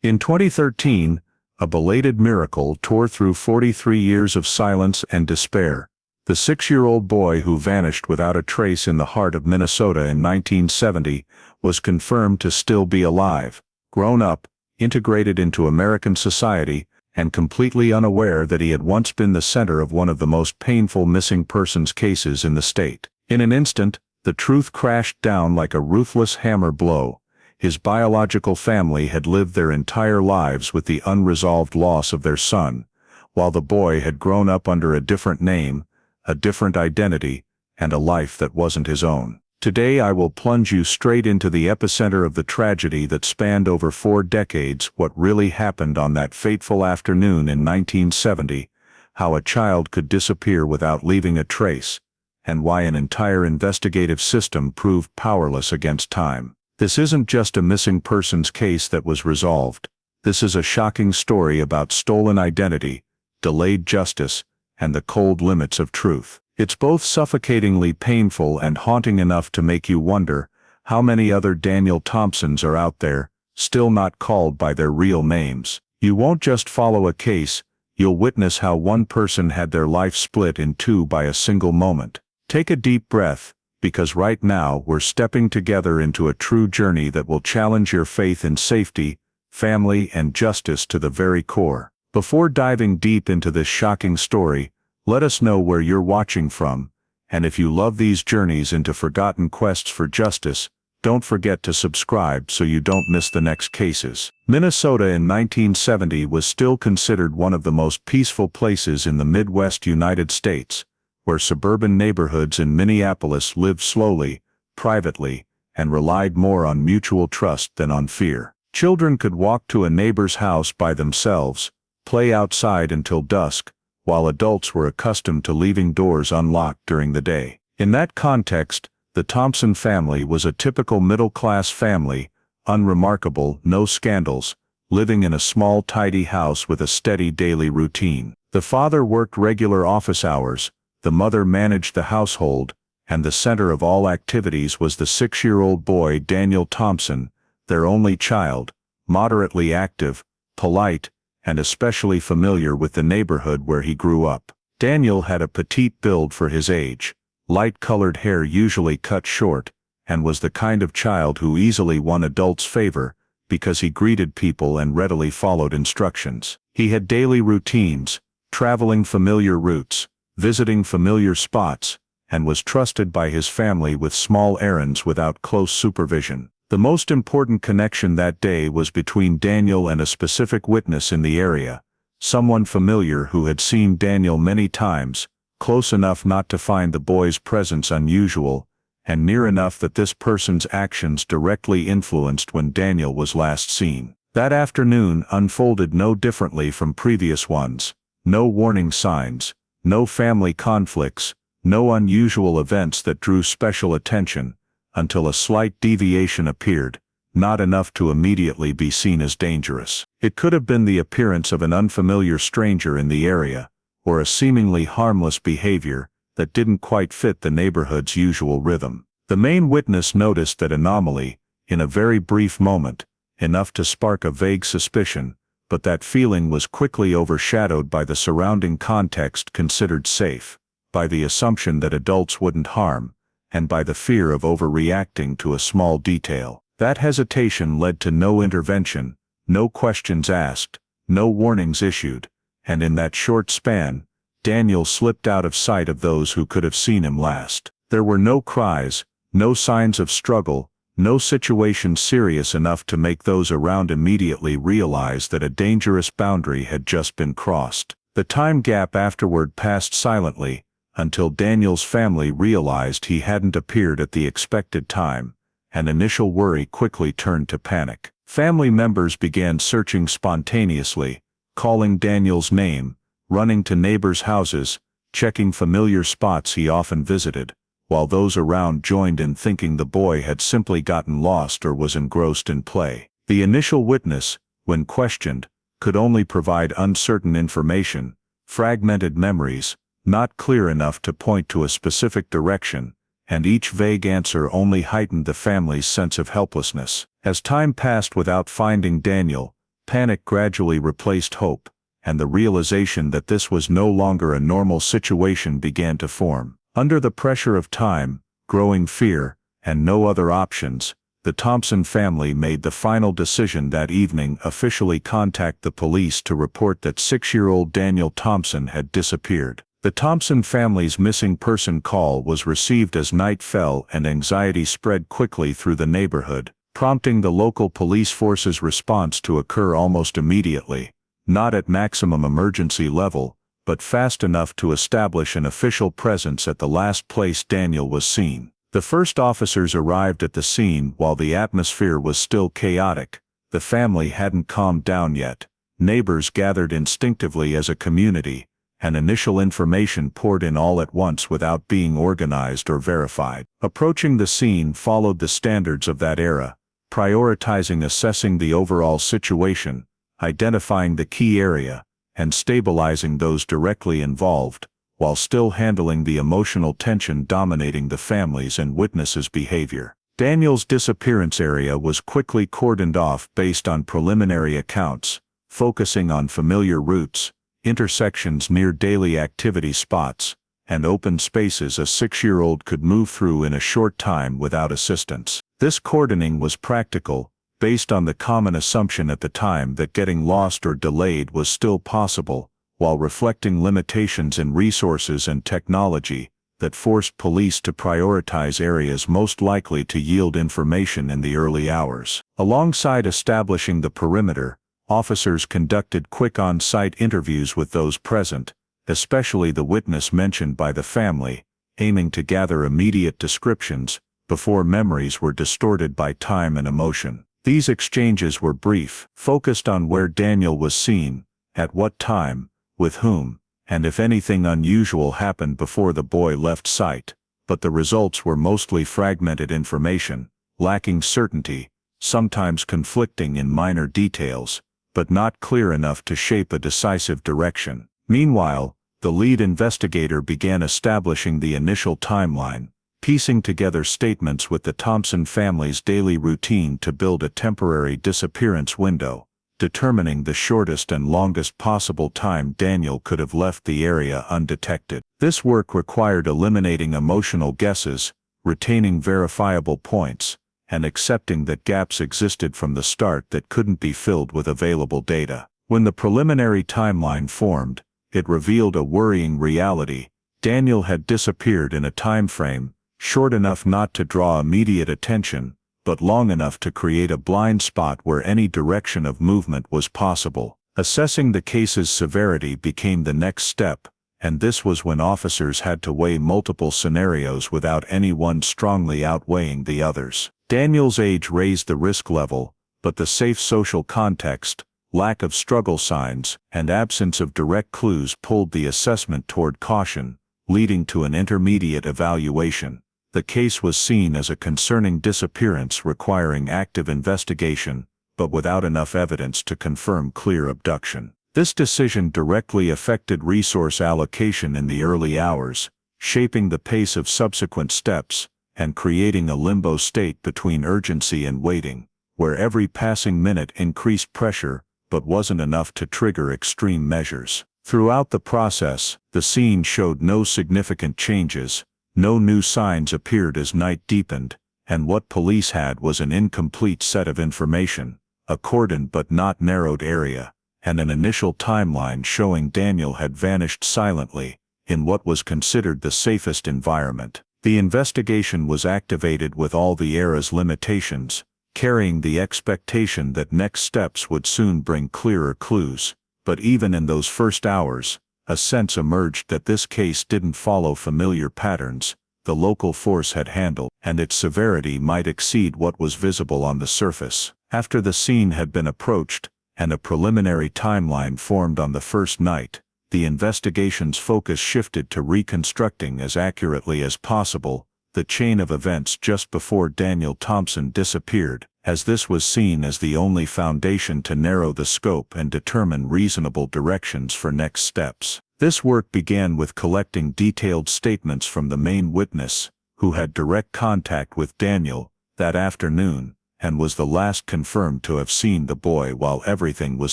In 2013, a belated miracle tore through 43 years of silence and despair. The 6-year-old boy who vanished without a trace in the heart of Minnesota in 1970 was confirmed to still be alive, grown up, integrated into American society, and completely unaware that he had once been the center of one of the most painful missing persons cases in the state. In an instant, the truth crashed down like a ruthless hammer blow. His biological family had lived their entire lives with the unresolved loss of their son, while the boy had grown up under a different name, a different identity, and a life that wasn't his own. Today I will plunge you straight into the epicenter of the tragedy that spanned over 4 decades, what really happened on that fateful afternoon in 1970, how a child could disappear without leaving a trace, and why an entire investigative system proved powerless against time. This isn't just a missing persons case that was resolved. This is a shocking story about stolen identity, delayed justice, and the cold limits of truth. It's both suffocatingly painful and haunting enough to make you wonder how many other Daniel Thompsons are out there, still not called by their real names. You won't just follow a case, you'll witness how one person had their life split in two by a single moment. Take a deep breath, because right now we're stepping together into a true journey that will challenge your faith in safety, family, and justice to the very core. Before diving deep into this shocking story, let us know where you're watching from, and if you love these journeys into forgotten quests for justice, don't forget to subscribe so you don't miss the next cases. Minnesota in 1970 was still considered one of the most peaceful places in the Midwest United States, where suburban neighborhoods in Minneapolis lived slowly, privately, and relied more on mutual trust than on fear. Children could walk to a neighbor's house by themselves, play outside until dusk, while adults were accustomed to leaving doors unlocked during the day. In that context, the Thompson family was a typical middle-class family, unremarkable, no scandals, living in a small tidy house with a steady daily routine. The father worked regular office hours, the mother managed the household, and the center of all activities was the 6-year-old boy Daniel Thompson, their only child, moderately active, polite, and especially familiar with the neighborhood where he grew up. Daniel had a petite build for his age, light-colored hair usually cut short, and was the kind of child who easily won adults' favor because he greeted people and readily followed instructions. He had daily routines, traveling familiar routes, visiting familiar spots, and was trusted by his family with small errands without close supervision. The most important connection that day was between Daniel and a specific witness in the area, someone familiar who had seen Daniel many times, close enough not to find the boy's presence unusual, and near enough that this person's actions directly influenced when Daniel was last seen. That afternoon unfolded no differently from previous ones. No warning signs, no family conflicts, no unusual events that drew special attention, until a slight deviation appeared, not enough to immediately be seen as dangerous. It could have been the appearance of an unfamiliar stranger in the area, or a seemingly harmless behavior that didn't quite fit the neighborhood's usual rhythm. The main witness noticed that anomaly, in a very brief moment, enough to spark a vague suspicion, but that feeling was quickly overshadowed by the surrounding context considered safe, by the assumption that adults wouldn't harm, and by the fear of overreacting to a small detail. That hesitation led to no intervention, no questions asked, no warnings issued, and in that short span, Daniel slipped out of sight of those who could have seen him last. There were no cries, no signs of struggle, no situation serious enough to make those around immediately realize that a dangerous boundary had just been crossed. The time gap afterward passed silently, until Daniel's family realized he hadn't appeared at the expected time, and initial worry quickly turned to panic. Family members began searching spontaneously, calling Daniel's name, running to neighbors' houses, checking familiar spots he often visited, while those around joined in thinking the boy had simply gotten lost or was engrossed in play. The initial witness, when questioned, could only provide uncertain information, fragmented memories, not clear enough to point to a specific direction, and each vague answer only heightened the family's sense of helplessness. As time passed without finding Daniel, Panic gradually replaced hope, and the realization that this was no longer a normal situation began to form. Under the pressure of time, growing fear, and no other options, the Thompson family made the final decision that evening: officially contact the police to report that 6-year-old Daniel Thompson had disappeared. The Thompson family's missing person call was received as night fell and anxiety spread quickly through the neighborhood, prompting the local police force's response to occur almost immediately, not at maximum emergency level, but fast enough to establish an official presence at the last place Daniel was seen. The first officers arrived at the scene while the atmosphere was still chaotic. The family hadn't calmed down yet. Neighbors gathered instinctively as a community, and initial information poured in all at once without being organized or verified. Approaching the scene followed the standards of that era, prioritizing assessing the overall situation, identifying the key area, and stabilizing those directly involved, while still handling the emotional tension dominating the family's and witnesses' behavior. Daniel's disappearance area was quickly cordoned off based on preliminary accounts, focusing on familiar routes, intersections near daily activity spots, and open spaces a 6-year-old could move through in a short time without assistance. This cordoning was practical, based on the common assumption at the time that getting lost or delayed was still possible, while reflecting limitations in resources and technology that forced police to prioritize areas most likely to yield information in the early hours. Alongside establishing the perimeter, officers conducted quick on-site interviews with those present, especially the witness mentioned by the family, aiming to gather immediate descriptions before memories were distorted by time and emotion. These exchanges were brief, focused on where Daniel was seen, at what time, with whom, and if anything unusual happened before the boy left sight, but the results were mostly fragmented information, lacking certainty, sometimes conflicting in minor details, but not clear enough to shape a decisive direction. Meanwhile, the lead investigator began establishing the initial timeline, piecing together statements with the Thompson family's daily routine to build a temporary disappearance window, determining the shortest and longest possible time Daniel could have left the area undetected. This work required eliminating emotional guesses, retaining verifiable points, and accepting that gaps existed from the start that couldn't be filled with available data. When the preliminary timeline formed, it revealed a worrying reality. Daniel had disappeared in a time frame short enough not to draw immediate attention, but long enough to create a blind spot where any direction of movement was possible. Assessing the case's severity became the next step, and this was when officers had to weigh multiple scenarios without any one strongly outweighing the others. Daniel's age raised the risk level, but the safe social context, lack of struggle signs, and absence of direct clues pulled the assessment toward caution, leading to an intermediate evaluation. The case was seen as a concerning disappearance requiring active investigation, but without enough evidence to confirm clear abduction. This decision directly affected resource allocation in the early hours, shaping the pace of subsequent steps, and creating a limbo state between urgency and waiting, where every passing minute increased pressure, but wasn't enough to trigger extreme measures. Throughout the process, the scene showed no significant changes. No new signs appeared as night deepened, and what police had was an incomplete set of information, a cordoned but not narrowed area, and an initial timeline showing Daniel had vanished silently, in what was considered the safest environment. The investigation was activated with all the era's limitations, carrying the expectation that next steps would soon bring clearer clues, but even in those first hours, a sense emerged that this case didn't follow familiar patterns the local force had handled, and its severity might exceed what was visible on the surface. After the scene had been approached, and a preliminary timeline formed on the first night, the investigation's focus shifted to reconstructing as accurately as possible the chain of events just before Daniel Thompson disappeared, as this was seen as the only foundation to narrow the scope and determine reasonable directions for next steps. This work began with collecting detailed statements from the main witness, who had direct contact with Daniel that afternoon, and was the last confirmed to have seen the boy while everything was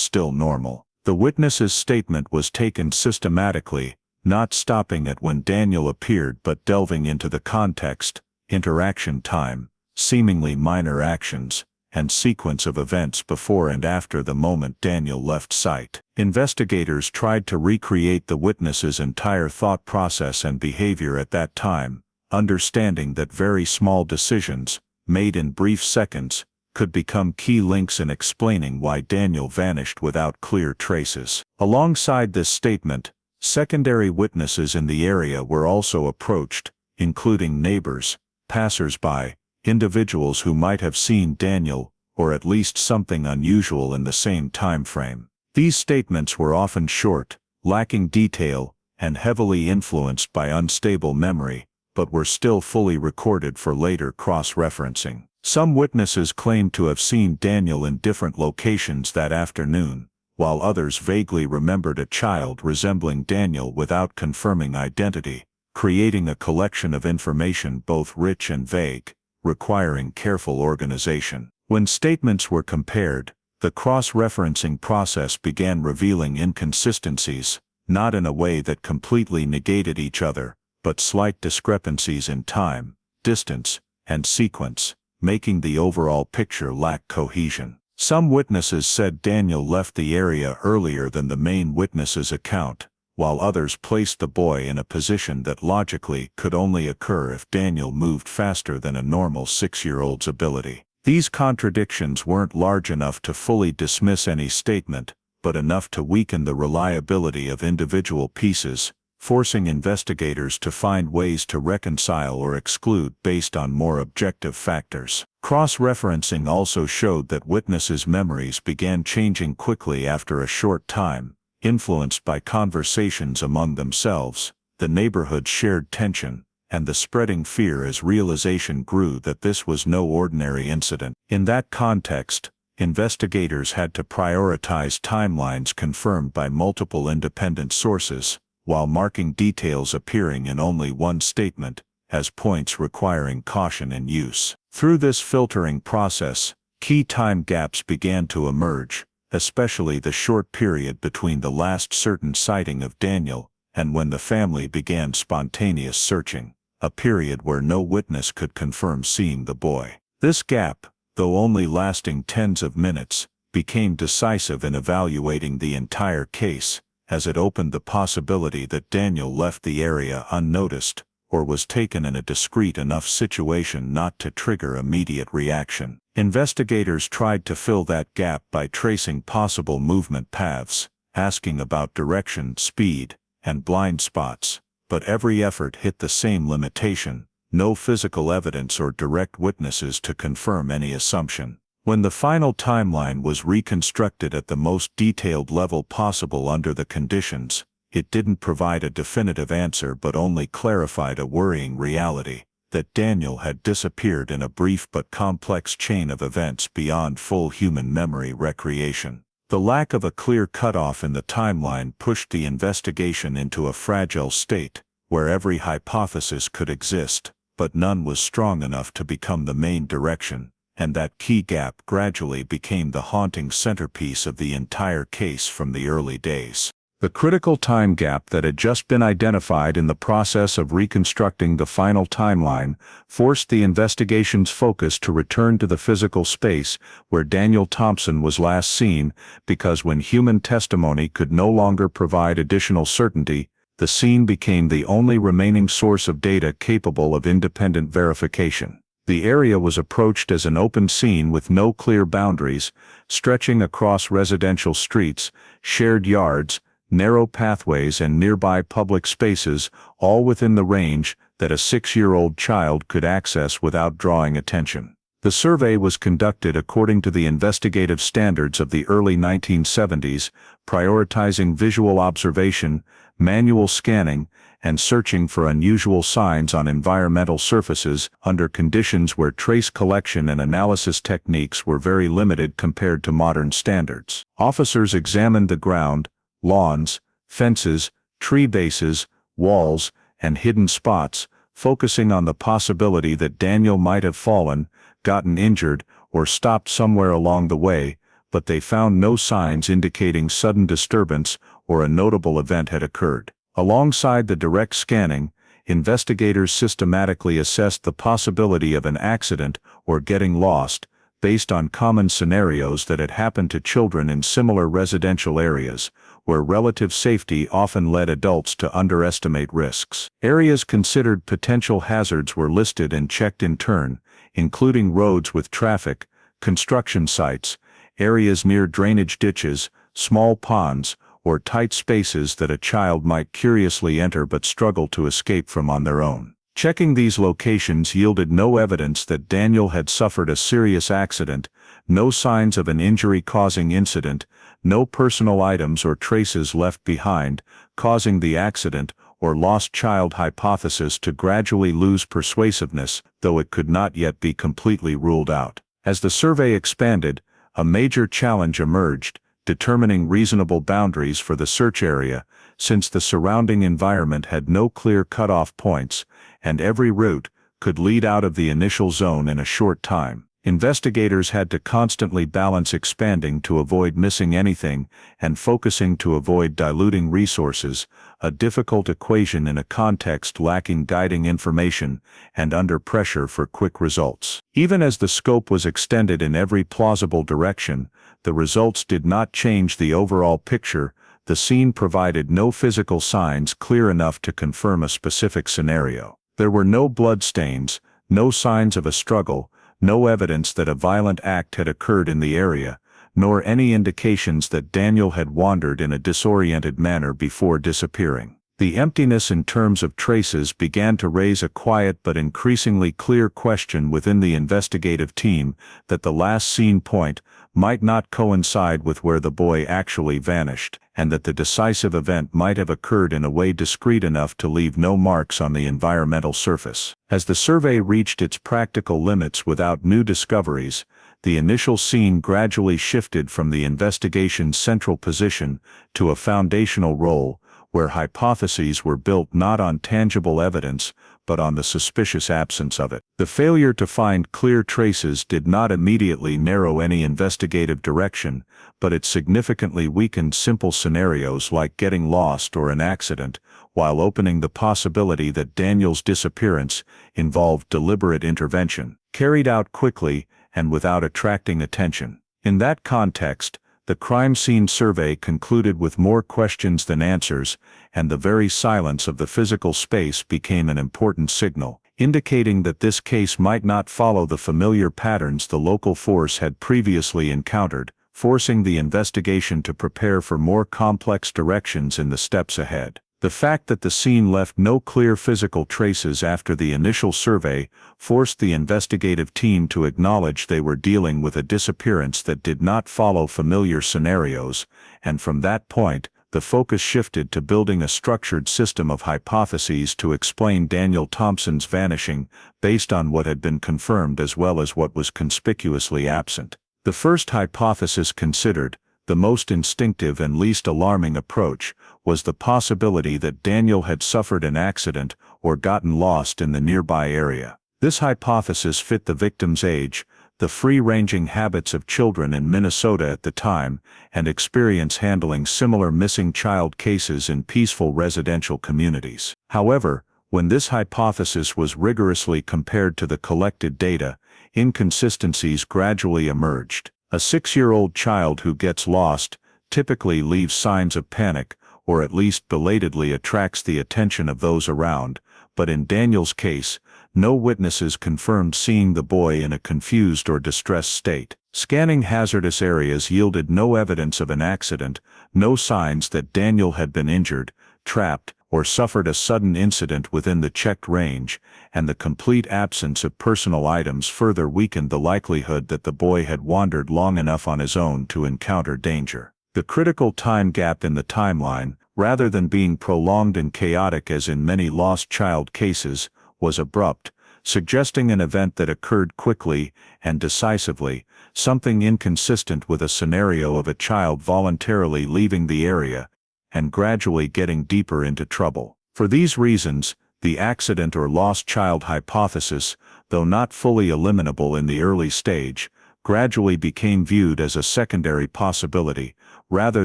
still normal. The witness's statement was taken systematically, not stopping at when Daniel appeared but delving into the context, interaction time, seemingly minor actions, and sequence of events before and after the moment Daniel left sight. Investigators tried to recreate the witness's entire thought process and behavior at that time, understanding that very small decisions, made in brief seconds, could become key links in explaining why Daniel vanished without clear traces. Alongside this statement, secondary witnesses in the area were also approached, including neighbors, passers-by, individuals who might have seen Daniel, or at least something unusual in the same time frame. These statements were often short, lacking detail, and heavily influenced by unstable memory, but were still fully recorded for later cross-referencing. Some witnesses claimed to have seen Daniel in different locations that afternoon, while others vaguely remembered a child resembling Daniel without confirming identity, creating a collection of information both rich and vague, requiring careful organization. When statements were compared, the cross-referencing process began revealing inconsistencies, not in a way that completely negated each other, but slight discrepancies in time, distance, and sequence, making the overall picture lack cohesion. Some witnesses said Daniel left the area earlier than the main witness's account, while others placed the boy in a position that logically could only occur if Daniel moved faster than a normal 6-year-old's ability. These contradictions weren't large enough to fully dismiss any statement, but enough to weaken the reliability of individual pieces, forcing investigators to find ways to reconcile or exclude based on more objective factors. Cross-referencing also showed that witnesses' memories began changing quickly after a short time, influenced by conversations among themselves, the neighborhood's shared tension, and the spreading fear as realization grew that this was no ordinary incident. In that context, investigators had to prioritize timelines confirmed by multiple independent sources, while marking details appearing in only one statement, as points requiring caution in use. Through this filtering process, key time gaps began to emerge, especially the short period between the last certain sighting of Daniel and when the family began spontaneous searching, a period where no witness could confirm seeing the boy. This gap, though only lasting tens of minutes, became decisive in evaluating the entire case, as it opened the possibility that Daniel left the area unnoticed, or was taken in a discreet enough situation not to trigger immediate reaction. Investigators tried to fill that gap by tracing possible movement paths, asking about direction, speed, and blind spots, but every effort hit the same limitation: no physical evidence or direct witnesses to confirm any assumption. When the final timeline was reconstructed at the most detailed level possible under the conditions, it didn't provide a definitive answer but only clarified a worrying reality: that Daniel had disappeared in a brief but complex chain of events beyond full human memory recreation. The lack of a clear cutoff in the timeline pushed the investigation into a fragile state, where every hypothesis could exist, but none was strong enough to become the main direction, and that key gap gradually became the haunting centerpiece of the entire case from the early days. The critical time gap that had just been identified in the process of reconstructing the final timeline forced the investigation's focus to return to the physical space where Daniel Thompson was last seen, because when human testimony could no longer provide additional certainty, the scene became the only remaining source of data capable of independent verification. The area was approached as an open scene with no clear boundaries, stretching across residential streets, shared yards, narrow pathways and nearby public spaces, all within the range that a 6-year-old child could access without drawing attention. The survey was conducted according to the investigative standards of the early 1970s, prioritizing visual observation, manual scanning, and searching for unusual signs on environmental surfaces under conditions where trace collection and analysis techniques were very limited compared to modern standards. Officers examined the ground, lawns, fences, tree bases, walls, and hidden spots, focusing on the possibility that Daniel might have fallen, gotten injured, or stopped somewhere along the way, but they found no signs indicating sudden disturbance or a notable event had occurred. Alongside the direct scanning, investigators systematically assessed the possibility of an accident or getting lost, based on common scenarios that had happened to children in similar residential areas, where relative safety often led adults to underestimate risks. Areas considered potential hazards were listed and checked in turn, including roads with traffic, construction sites, areas near drainage ditches, small ponds, or tight spaces that a child might curiously enter but struggle to escape from on their own. Checking these locations yielded no evidence that Daniel had suffered a serious accident, no signs of an injury-causing incident, no personal items or traces left behind, causing the accident or lost child hypothesis to gradually lose persuasiveness, though it could not yet be completely ruled out. As the survey expanded, a major challenge emerged, determining reasonable boundaries for the search area, since the surrounding environment had no clear cutoff points, and every route could lead out of the initial zone in a short time. Investigators had to constantly balance expanding to avoid missing anything and focusing to avoid diluting resources, a difficult equation in a context lacking guiding information and under pressure for quick results. Even as the scope was extended in every plausible direction, the results did not change the overall picture. The scene provided no physical signs clear enough to confirm a specific scenario. There were no bloodstains, no signs of a struggle, no evidence that a violent act had occurred in the area, nor any indications that Daniel had wandered in a disoriented manner before disappearing. The emptiness in terms of traces began to raise a quiet but increasingly clear question within the investigative team that the last seen point might not coincide with where the boy actually vanished, and that the decisive event might have occurred in a way discreet enough to leave no marks on the environmental surface. As the survey reached its practical limits without new discoveries, the initial scene gradually shifted from the investigation's central position to a foundational role, where hypotheses were built not on tangible evidence, but on the suspicious absence of it. The failure to find clear traces did not immediately narrow any investigative direction, but it significantly weakened simple scenarios like getting lost or an accident, while opening the possibility that Daniel's disappearance involved deliberate intervention, carried out quickly and without attracting attention. In that context, the crime scene survey concluded with more questions than answers, and the very silence of the physical space became an important signal, indicating that this case might not follow the familiar patterns the local force had previously encountered, forcing the investigation to prepare for more complex directions in the steps ahead. The fact that the scene left no clear physical traces after the initial survey forced the investigative team to acknowledge they were dealing with a disappearance that did not follow familiar scenarios, and from that point, the focus shifted to building a structured system of hypotheses to explain Daniel Thompson's vanishing, based on what had been confirmed as well as what was conspicuously absent. The first hypothesis considered, the most instinctive and least alarming approach, was the possibility that Daniel had suffered an accident or gotten lost in the nearby area. This hypothesis fit the victim's age, the free-ranging habits of children in Minnesota at the time, and experience handling similar missing child cases in peaceful residential communities. However, when this hypothesis was rigorously compared to the collected data, inconsistencies gradually emerged. A 6-year-old child who gets lost typically leaves signs of panic, or at least belatedly attracts the attention of those around, but in Daniel's case, no witnesses confirmed seeing the boy in a confused or distressed state. Scanning hazardous areas yielded no evidence of an accident, no signs that Daniel had been injured, trapped, or suffered a sudden incident within the checked range, and the complete absence of personal items further weakened the likelihood that the boy had wandered long enough on his own to encounter danger. The critical time gap in the timeline, rather than being prolonged and chaotic as in many lost child cases, was abrupt, suggesting an event that occurred quickly and decisively, something inconsistent with a scenario of a child voluntarily leaving the area and gradually getting deeper into trouble. For these reasons, the accident or lost child hypothesis, though not fully eliminable in the early stage, gradually became viewed as a secondary possibility, rather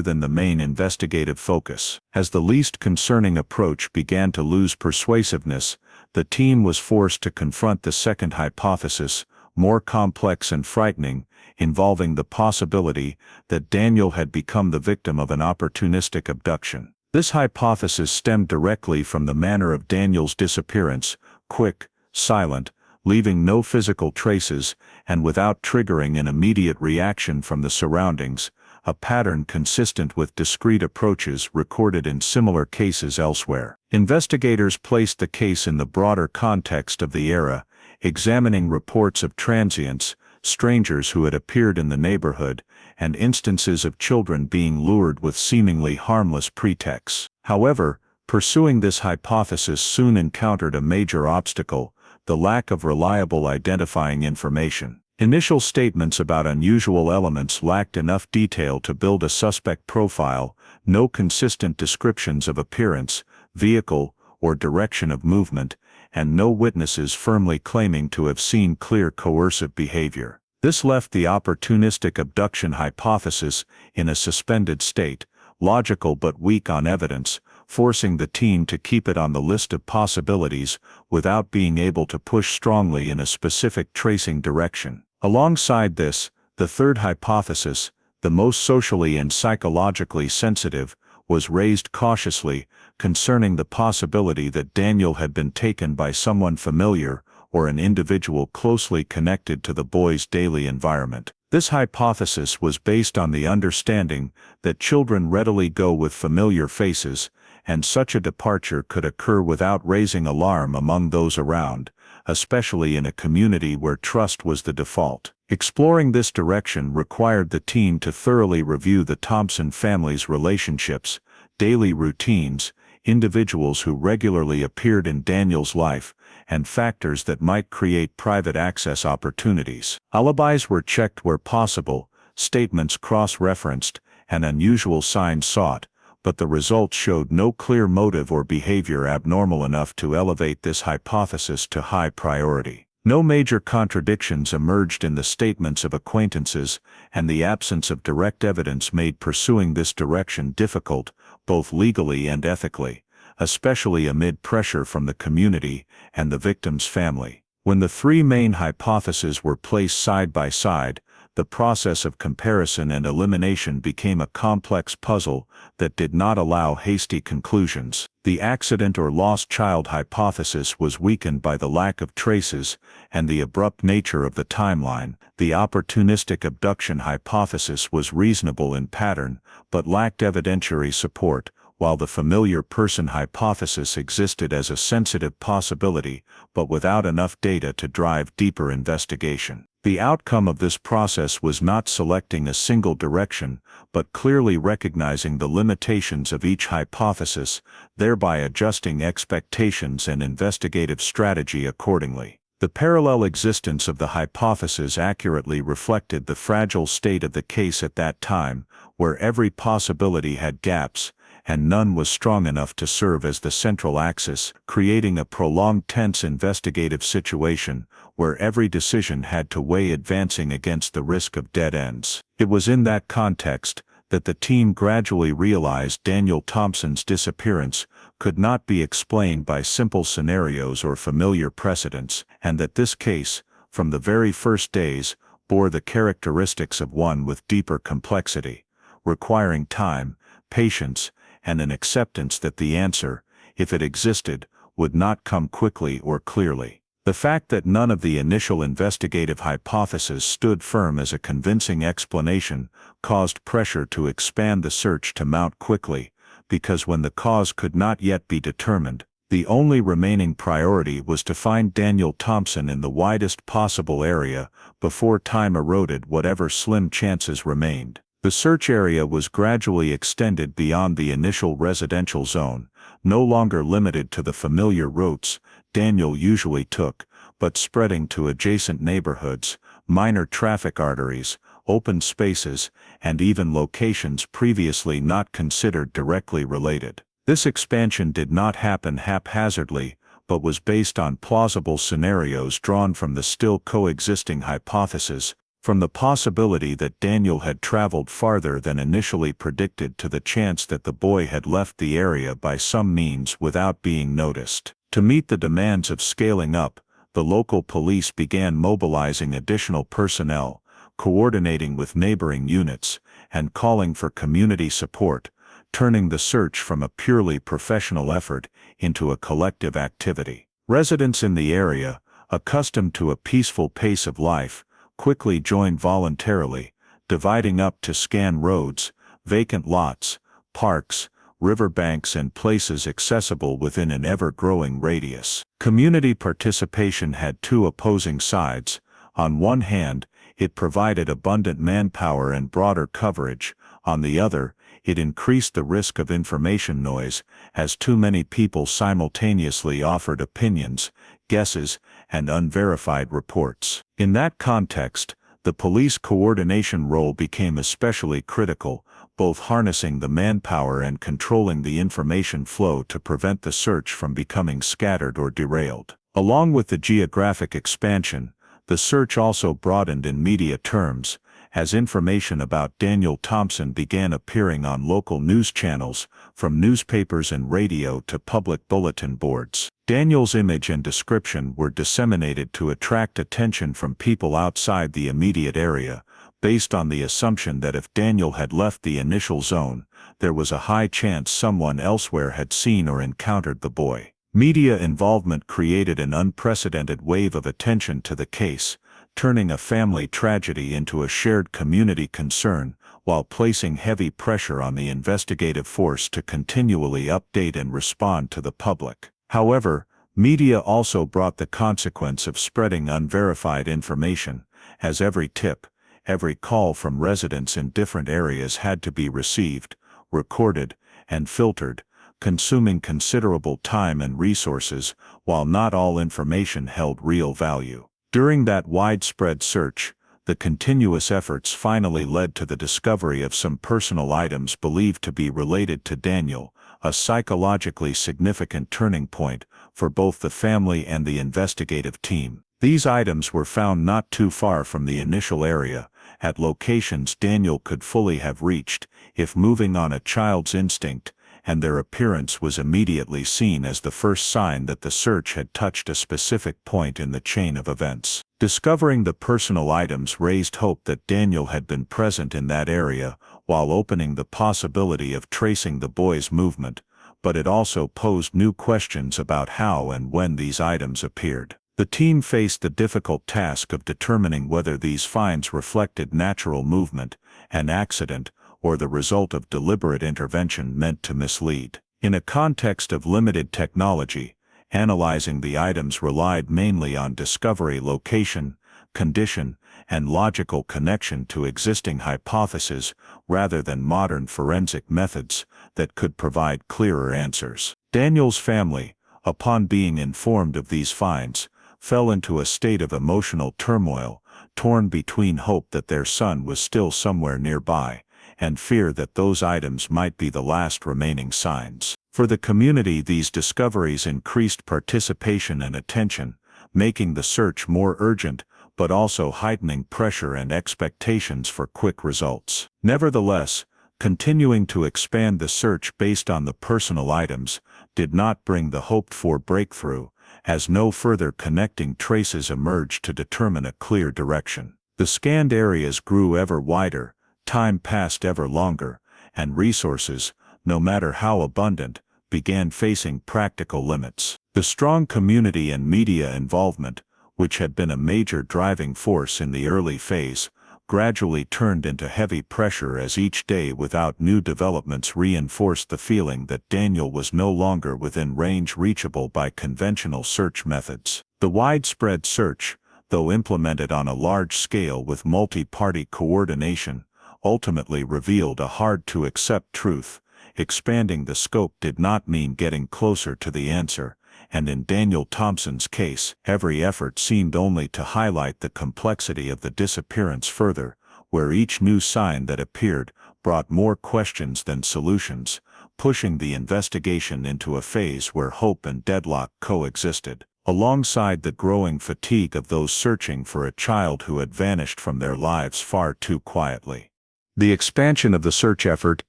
than the main investigative focus. As the least concerning approach began to lose persuasiveness, the team was forced to confront the second hypothesis, more complex and frightening, involving the possibility that Daniel had become the victim of an opportunistic abduction. This hypothesis stemmed directly from the manner of Daniel's disappearance, quick, silent, leaving no physical traces, and without triggering an immediate reaction from the surroundings, a pattern consistent with discrete approaches recorded in similar cases elsewhere. Investigators placed the case in the broader context of the era, examining reports of transients, strangers who had appeared in the neighborhood, and instances of children being lured with seemingly harmless pretexts. However, pursuing this hypothesis soon encountered a major obstacle: the lack of reliable identifying information. Initial statements about unusual elements lacked enough detail to build a suspect profile, no consistent descriptions of appearance, vehicle, or direction of movement, and no witnesses firmly claiming to have seen clear coercive behavior. This left the opportunistic abduction hypothesis in a suspended state, logical but weak on evidence, forcing the team to keep it on the list of possibilities without being able to push strongly in a specific tracing direction. Alongside this, the third hypothesis, the most socially and psychologically sensitive, was raised cautiously, concerning the possibility that Daniel had been taken by someone familiar or an individual closely connected to the boy's daily environment. This hypothesis was based on the understanding that children readily go with familiar faces, and such a departure could occur without raising alarm among those around, especially in a community where trust was the default. Exploring this direction required the team to thoroughly review the Thompson family's relationships, daily routines, individuals who regularly appeared in Daniel's life, and factors that might create private access opportunities. Alibis were checked where possible, statements cross-referenced, and unusual signs sought, but the results showed no clear motive or behavior abnormal enough to elevate this hypothesis to high priority. No major contradictions emerged in the statements of acquaintances, and the absence of direct evidence made pursuing this direction difficult, both legally and ethically, especially amid pressure from the community and the victim's family. When the three main hypotheses were placed side by side, the process of comparison and elimination became a complex puzzle that did not allow hasty conclusions. The accident or lost child hypothesis was weakened by the lack of traces and the abrupt nature of the timeline. The opportunistic abduction hypothesis was reasonable in pattern, but lacked evidentiary support, while the familiar person hypothesis existed as a sensitive possibility, but without enough data to drive deeper investigation. The outcome of this process was not selecting a single direction, but clearly recognizing the limitations of each hypothesis, thereby adjusting expectations and investigative strategy accordingly. The parallel existence of the hypothesis accurately reflected the fragile state of the case at that time, where every possibility had gaps, and none was strong enough to serve as the central axis, creating a prolonged tense investigative situation, where every decision had to weigh advancing against the risk of dead ends. It was in that context that the team gradually realized Daniel Thompson's disappearance could not be explained by simple scenarios or familiar precedents, and that this case, from the very first days, bore the characteristics of one with deeper complexity, requiring time, patience, and an acceptance that the answer, if it existed, would not come quickly or clearly. The fact that none of the initial investigative hypotheses stood firm as a convincing explanation caused pressure to expand the search to mount quickly, because when the cause could not yet be determined, the only remaining priority was to find Daniel Thompson in the widest possible area before time eroded whatever slim chances remained. The search area was gradually extended beyond the initial residential zone, no longer limited to the familiar routes Daniel usually took, but spreading to adjacent neighborhoods, minor traffic arteries, open spaces, and even locations previously not considered directly related. This expansion did not happen haphazardly, but was based on plausible scenarios drawn from the still coexisting hypothesis, From the possibility that Daniel had traveled farther than initially predicted to the chance that the boy had left the area by some means without being noticed. To meet the demands of scaling up, the local police began mobilizing additional personnel, coordinating with neighboring units, and calling for community support, turning the search from a purely professional effort into a collective activity. Residents in the area, accustomed to a peaceful pace of life, quickly joined voluntarily, dividing up to scan roads, vacant lots, parks, riverbanks and places accessible within an ever-growing radius. Community participation had two opposing sides. On one hand, it provided abundant manpower and broader coverage. On the other, it increased the risk of information noise, as too many people simultaneously offered opinions, guesses, and unverified reports. In that context, the police coordination role became especially critical, both harnessing the manpower and controlling the information flow to prevent the search from becoming scattered or derailed. Along with the geographic expansion, the search also broadened in media terms, as information about Daniel Thompson began appearing on local news channels, from newspapers and radio to public bulletin boards. Daniel's image and description were disseminated to attract attention from people outside the immediate area, based on the assumption that if Daniel had left the initial zone, there was a high chance someone elsewhere had seen or encountered the boy. Media involvement created an unprecedented wave of attention to the case, turning a family tragedy into a shared community concern, while placing heavy pressure on the investigative force to continually update and respond to the public. However, media also brought the consequence of spreading unverified information, as every tip, every call from residents in different areas had to be received, recorded, and filtered, consuming considerable time and resources, while not all information held real value. During that widespread search, the continuous efforts finally led to the discovery of some personal items believed to be related to Daniel, a psychologically significant turning point for both the family and the investigative team. These items were found not too far from the initial area, at locations Daniel could fully have reached, if moving on a child's instinct, and their appearance was immediately seen as the first sign that the search had touched a specific point in the chain of events. Discovering the personal items raised hope that Daniel had been present in that area, while opening the possibility of tracing the boy's movement, but it also posed new questions about how and when these items appeared. The team faced the difficult task of determining whether these finds reflected natural movement, an accident, or the result of deliberate intervention meant to mislead. In a context of limited technology, analyzing the items relied mainly on discovery, location, condition, and logical connection to existing hypotheses rather than modern forensic methods that could provide clearer answers. Daniel's family, upon being informed of these finds, fell into a state of emotional turmoil, torn between hope that their son was still somewhere nearby, and fear that those items might be the last remaining signs. For the community, these discoveries increased participation and attention, making the search more urgent, but also heightening pressure and expectations for quick results. Nevertheless, continuing to expand the search based on the personal items did not bring the hoped-for breakthrough, as no further connecting traces emerged to determine a clear direction. The scanned areas grew ever wider, time passed ever longer, and resources, no matter how abundant, began facing practical limits. The strong community and media involvement, which had been a major driving force in the early phase, gradually turned into heavy pressure as each day without new developments reinforced the feeling that Daniel was no longer within range reachable by conventional search methods. The widespread search, though implemented on a large scale with multi-party coordination, ultimately revealed a hard-to-accept truth. Expanding the scope did not mean getting closer to the answer, and in Daniel Thompson's case, every effort seemed only to highlight the complexity of the disappearance further, where each new sign that appeared brought more questions than solutions, pushing the investigation into a phase where hope and deadlock coexisted. alongside the growing fatigue of those searching for a child who had vanished from their lives far too quietly. The expansion of the search effort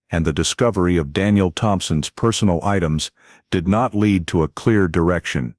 and the discovery of Daniel Thompson's personal items did not lead to a clear direction,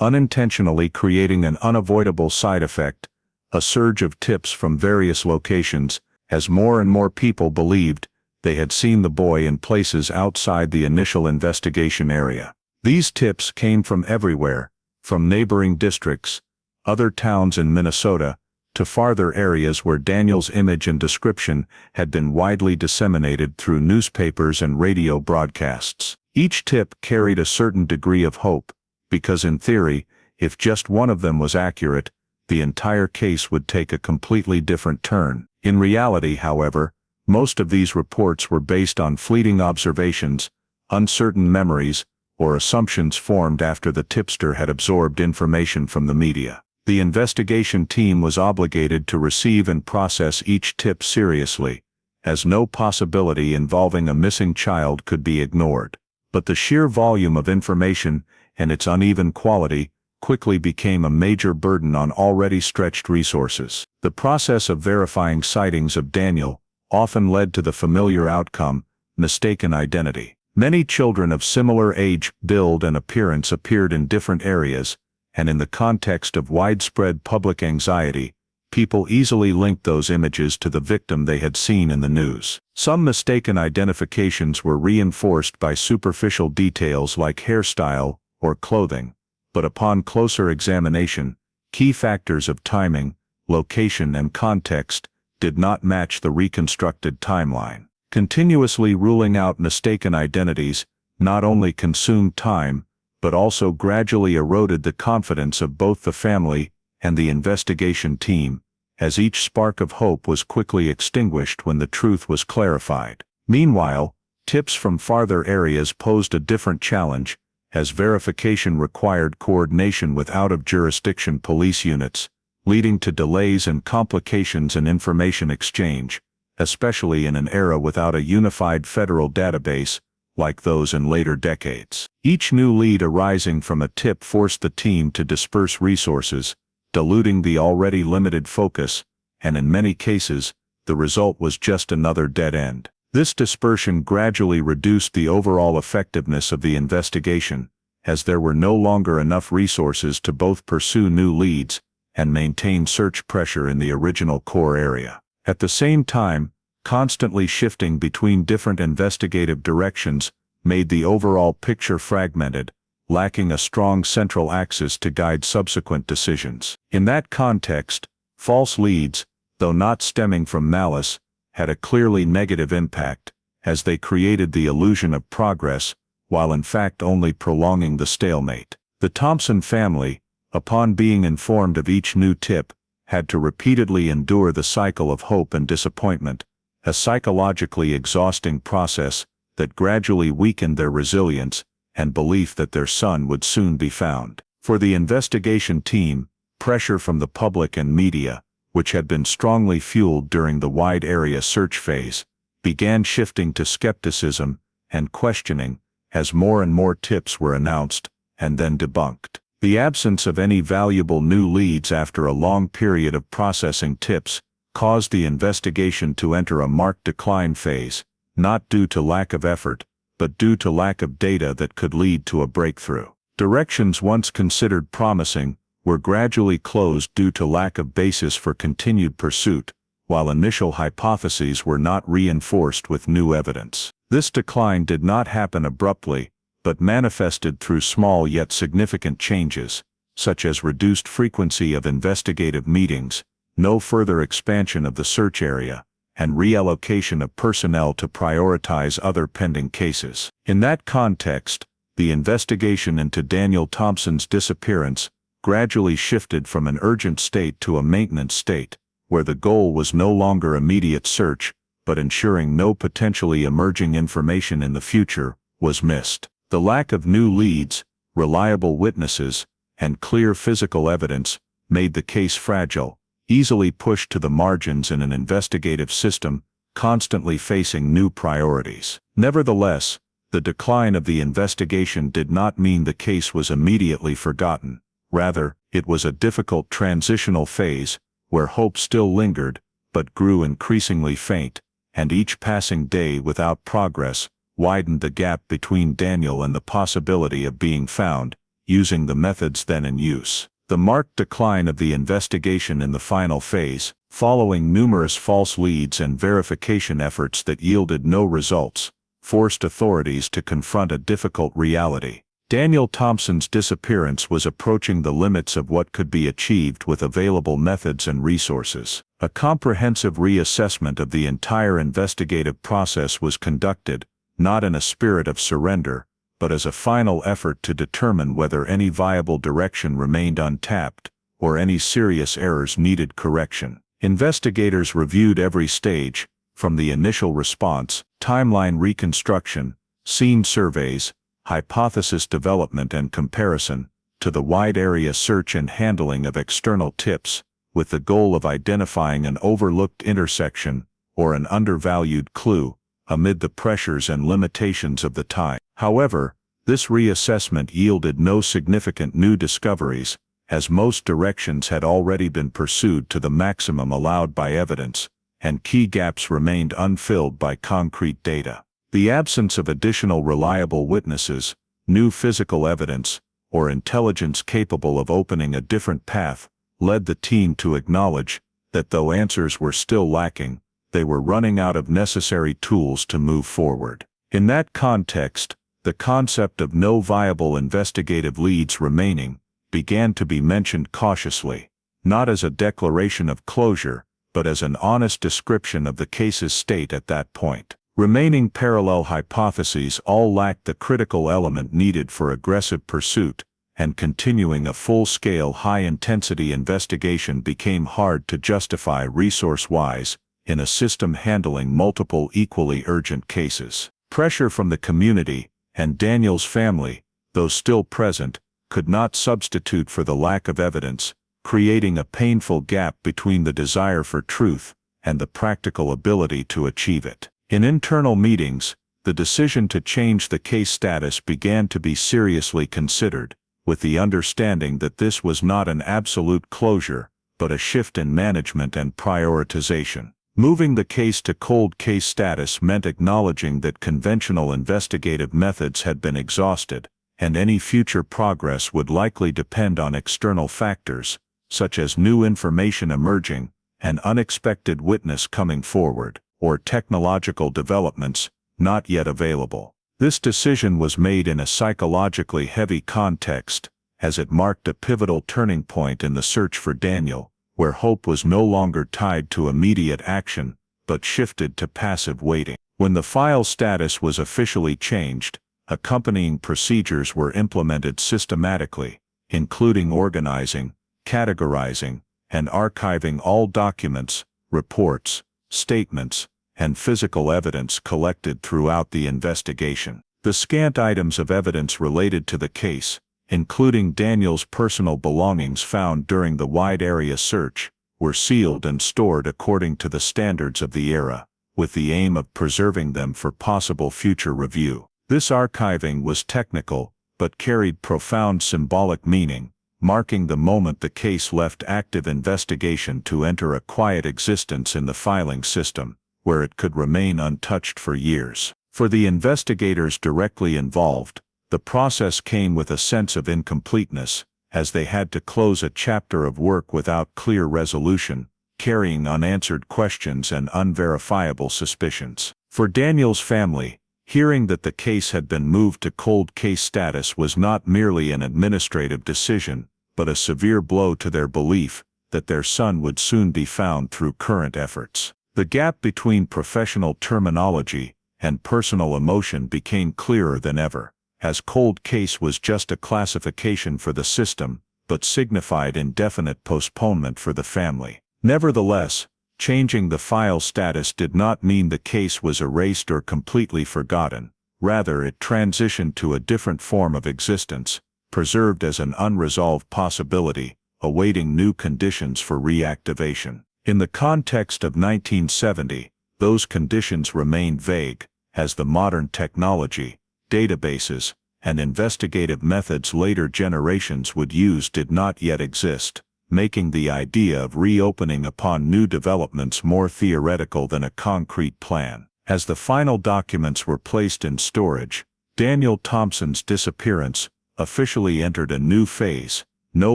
unintentionally creating an unavoidable side effect, a surge of tips from various locations, as more and more people believed they had seen the boy in places outside the initial investigation area. These tips came from everywhere, from neighboring districts, other towns in Minnesota, to farther areas where Daniel's image and description had been widely disseminated through newspapers and radio broadcasts. Each tip carried a certain degree of hope, because in theory, if just one of them was accurate, the entire case would take a completely different turn. In reality, however, most of these reports were based on fleeting observations, uncertain memories, or assumptions formed after the tipster had absorbed information from the media. The investigation team was obligated to receive and process each tip seriously, as no possibility involving a missing child could be ignored. But the sheer volume of information and its uneven quality quickly became a major burden on already stretched resources. The process of verifying sightings of Daniel often led to the familiar outcome: mistaken identity. Many children of similar age, build, and appearance appeared in different areas, and in the context of widespread public anxiety, people easily linked those images to the victim they had seen in the news. Some mistaken identifications were reinforced by superficial details like hairstyle or clothing, but upon closer examination, key factors of timing, location, and context did not match the reconstructed timeline. Continuously ruling out mistaken identities not only consumed time, but also gradually eroded the confidence of both the family and the investigation team, as each spark of hope was quickly extinguished when the truth was clarified. Meanwhile, tips from farther areas posed a different challenge, as verification required coordination with out-of-jurisdiction police units, leading to delays and complications in information exchange, especially in an era without a unified federal database like those in later decades. Each new lead arising from a tip forced the team to disperse resources, diluting the already limited focus, and in many cases, the result was just another dead end. This dispersion gradually reduced the overall effectiveness of the investigation, as there were no longer enough resources to both pursue new leads and maintain search pressure in the original core area. At the same time, constantly shifting between different investigative directions made the overall picture fragmented, lacking a strong central axis to guide subsequent decisions. In that context, false leads, though not stemming from malice, had a clearly negative impact, as they created the illusion of progress, while in fact only prolonging the stalemate. The Thompson family, upon being informed of each new tip, had to repeatedly endure the cycle of hope and disappointment, a psychologically exhausting process that gradually weakened their resilience and belief that their son would soon be found. For the investigation team, pressure from the public and media, which had been strongly fueled during the wide area search phase, began shifting to skepticism and questioning as more and more tips were announced and then debunked. The absence of any valuable new leads after a long period of processing tips caused the investigation to enter a marked decline phase, not due to lack of effort, but due to lack of data that could lead to a breakthrough. Directions once considered promising were gradually closed due to lack of basis for continued pursuit, while initial hypotheses were not reinforced with new evidence. This decline did not happen abruptly, but manifested through small yet significant changes, such as reduced frequency of investigative meetings, no further expansion of the search area, and reallocation of personnel to prioritize other pending cases. In that context, the investigation into Daniel Thompson's disappearance gradually shifted from an urgent state to a maintenance state, where the goal was no longer immediate search, but ensuring no potentially emerging information in the future was missed. The lack of new leads, reliable witnesses, and clear physical evidence made the case fragile, easily pushed to the margins in an investigative system constantly facing new priorities. Nevertheless, the decline of the investigation did not mean the case was immediately forgotten. Rather, it was a difficult transitional phase, where hope still lingered, but grew increasingly faint, and each passing day without progress widened the gap between Daniel and the possibility of being found, using the methods then in use. The marked decline of the investigation in the final phase, following numerous false leads and verification efforts that yielded no results, forced authorities to confront a difficult reality. Daniel Thompson's disappearance was approaching the limits of what could be achieved with available methods and resources. A comprehensive reassessment of the entire investigative process was conducted, not in a spirit of surrender, but as a final effort to determine whether any viable direction remained untapped, or any serious errors needed correction. Investigators reviewed every stage, from the initial response, timeline reconstruction, scene surveys, hypothesis development and comparison, to the wide-area search and handling of external tips, with the goal of identifying an overlooked intersection or an undervalued clue amid the pressures and limitations of the time. However, this reassessment yielded no significant new discoveries, as most directions had already been pursued to the maximum allowed by evidence, and key gaps remained unfilled by concrete data. The absence of additional reliable witnesses, new physical evidence, or intelligence capable of opening a different path, led the team to acknowledge that though answers were still lacking, they were running out of necessary tools to move forward. In that context, the concept of no viable investigative leads remaining began to be mentioned cautiously, not as a declaration of closure, but as an honest description of the case's state at that point. Remaining parallel hypotheses all lacked the critical element needed for aggressive pursuit, and continuing a full-scale high-intensity investigation became hard to justify resource-wise in a system handling multiple equally urgent cases. Pressure from the community, and Daniel's family, though still present, could not substitute for the lack of evidence, creating a painful gap between the desire for truth and the practical ability to achieve it. In internal meetings, the decision to change the case status began to be seriously considered, with the understanding that this was not an absolute closure, but a shift in management and prioritization. Moving the case to cold case status meant acknowledging that conventional investigative methods had been exhausted, and any future progress would likely depend on external factors, such as new information emerging, an unexpected witness coming forward, or technological developments not yet available. This decision was made in a psychologically heavy context, as it marked a pivotal turning point in the search for Daniel, where hope was no longer tied to immediate action, but shifted to passive waiting. When the file status was officially changed, accompanying procedures were implemented systematically, including organizing, categorizing, and archiving all documents, reports, statements, and physical evidence collected throughout the investigation. The scant items of evidence related to the case, including Daniel's personal belongings found during the wide-area search, were sealed and stored according to the standards of the era, with the aim of preserving them for possible future review. This archiving was technical, but carried profound symbolic meaning, marking the moment the case left active investigation to enter a quiet existence in the filing system, where it could remain untouched for years. For the investigators directly involved, the process came with a sense of incompleteness, as they had to close a chapter of work without clear resolution, carrying unanswered questions and unverifiable suspicions. For Daniel's family, hearing that the case had been moved to cold case status was not merely an administrative decision, but a severe blow to their belief that their son would soon be found through current efforts. The gap between professional terminology and personal emotion became clearer than ever, as cold case was just a classification for the system, but signified indefinite postponement for the family. Nevertheless, changing the file status did not mean the case was erased or completely forgotten. Rather, it transitioned to a different form of existence, preserved as an unresolved possibility, awaiting new conditions for reactivation. In the context of 1970, those conditions remained vague, as the modern technology, databases, and investigative methods later generations would use did not yet exist, making the idea of reopening upon new developments more theoretical than a concrete plan. As the final documents were placed in storage, Daniel Thompson's disappearance officially entered a new phase, no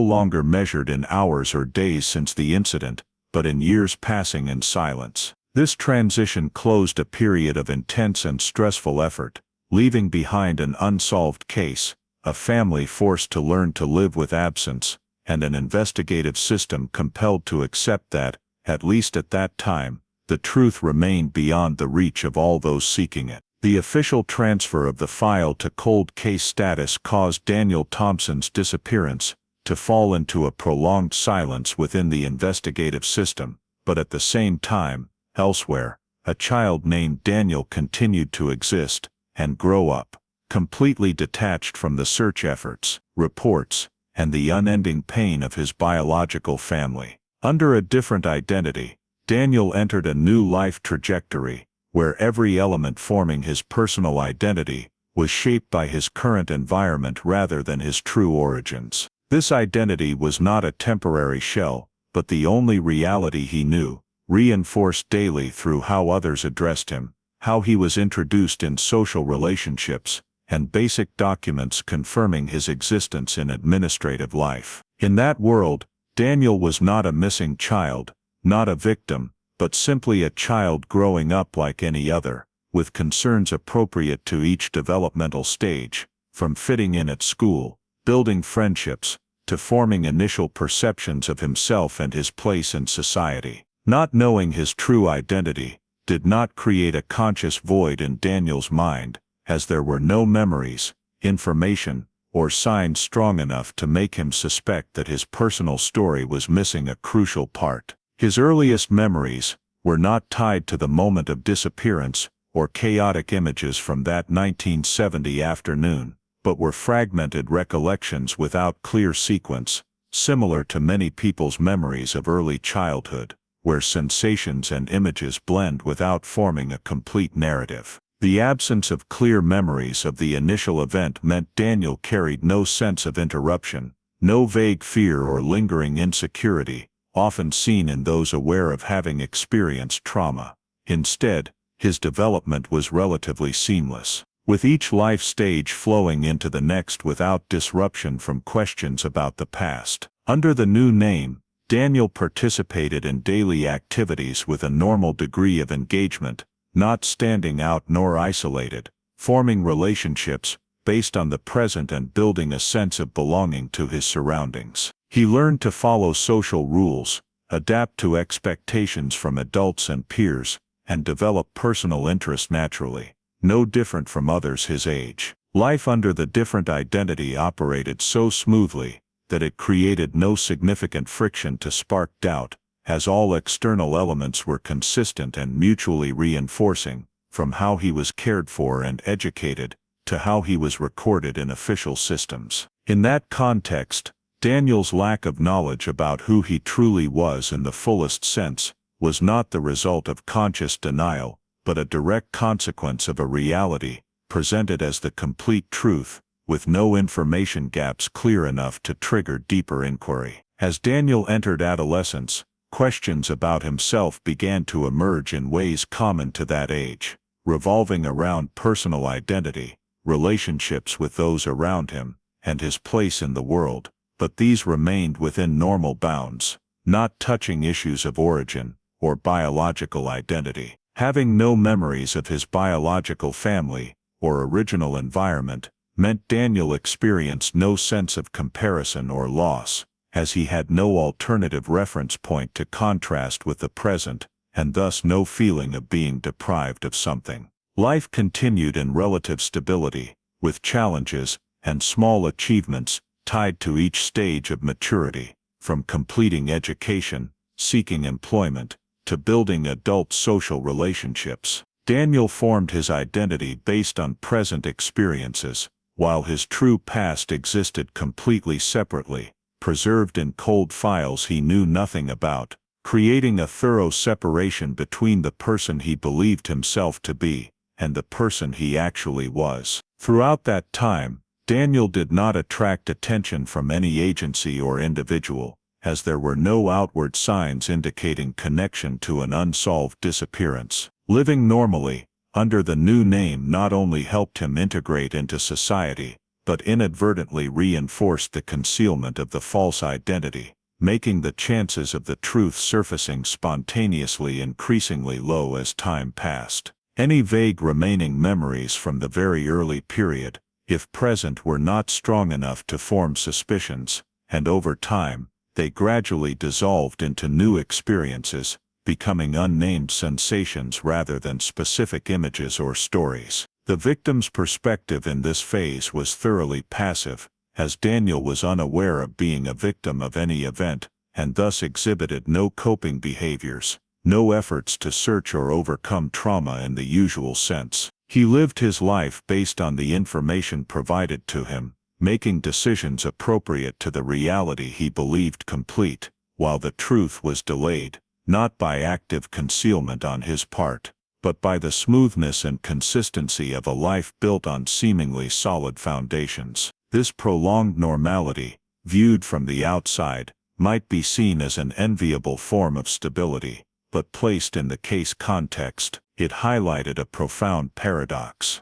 longer measured in hours or days since the incident, but in years passing in silence. This transition closed a period of intense and stressful effort, leaving behind an unsolved case, a family forced to learn to live with absence, and an investigative system compelled to accept that, at least at that time, the truth remained beyond the reach of all those seeking it. The official transfer of the file to cold case status caused Daniel Thompson's disappearance to fall into a prolonged silence within the investigative system, but at the same time, elsewhere, a child named Daniel continued to exist and grow up, completely detached from the search efforts, reports, and the unending pain of his biological family. Under a different identity, Daniel entered a new life trajectory, where every element forming his personal identity was shaped by his current environment rather than his true origins. This identity was not a temporary shell, but the only reality he knew, reinforced daily through how others addressed him, how he was introduced in social relationships, and basic documents confirming his existence in administrative life. In that world, Daniel was not a missing child, not a victim, but simply a child growing up like any other, with concerns appropriate to each developmental stage, from fitting in at school, building friendships, to forming initial perceptions of himself and his place in society. Not knowing his true identity did not create a conscious void in Daniel's mind, as there were no memories, information, or signs strong enough to make him suspect that his personal story was missing a crucial part. His earliest memories were not tied to the moment of disappearance or chaotic images from that 1970 afternoon, but were fragmented recollections without clear sequence, similar to many people's memories of early childhood, where sensations and images blend without forming a complete narrative. The absence of clear memories of the initial event meant Daniel carried no sense of interruption, no vague fear or lingering insecurity, often seen in those aware of having experienced trauma. Instead, his development was relatively seamless, with each life stage flowing into the next without disruption from questions about the past. Under the new name, Daniel participated in daily activities with a normal degree of engagement, not standing out nor isolated, forming relationships based on the present and building a sense of belonging to his surroundings. He learned to follow social rules, adapt to expectations from adults and peers, and develop personal interest naturally, no different from others his age. Life under the different identity operated so smoothly that it created no significant friction to spark doubt, as all external elements were consistent and mutually reinforcing, from how he was cared for and educated, to how he was recorded in official systems. In that context, Daniel's lack of knowledge about who he truly was in the fullest sense was not the result of conscious denial, but a direct consequence of a reality presented as the complete truth, with no information gaps clear enough to trigger deeper inquiry. As Daniel entered adolescence, questions about himself began to emerge in ways common to that age, revolving around personal identity, relationships with those around him, and his place in the world. But these remained within normal bounds, not touching issues of origin or biological identity. Having no memories of his biological family or original environment meant Daniel experienced no sense of comparison or loss, as he had no alternative reference point to contrast with the present, and thus no feeling of being deprived of something. Life continued in relative stability, with challenges and small achievements tied to each stage of maturity, from completing education, seeking employment, to building adult social relationships. Daniel formed his identity based on present experiences, while his true past existed completely separately, preserved in cold files he knew nothing about, creating a thorough separation between the person he believed himself to be and the person he actually was. Throughout that time, Daniel did not attract attention from any agency or individual, as there were no outward signs indicating connection to an unsolved disappearance. Living normally, under the new name not only helped him integrate into society, but inadvertently reinforced the concealment of the false identity, making the chances of the truth surfacing spontaneously increasingly low as time passed. Any vague remaining memories from the very early period, if present, were not strong enough to form suspicions, and over time, they gradually dissolved into new experiences, becoming unnamed sensations rather than specific images or stories. The victim's perspective in this phase was thoroughly passive, as Daniel was unaware of being a victim of any event, and thus exhibited no coping behaviors, no efforts to search or overcome trauma in the usual sense. He lived his life based on the information provided to him, making decisions appropriate to the reality he believed complete, while the truth was delayed, not by active concealment on his part, but by the smoothness and consistency of a life built on seemingly solid foundations. This prolonged normality, viewed from the outside, might be seen as an enviable form of stability, but placed in the case context, it highlighted a profound paradox.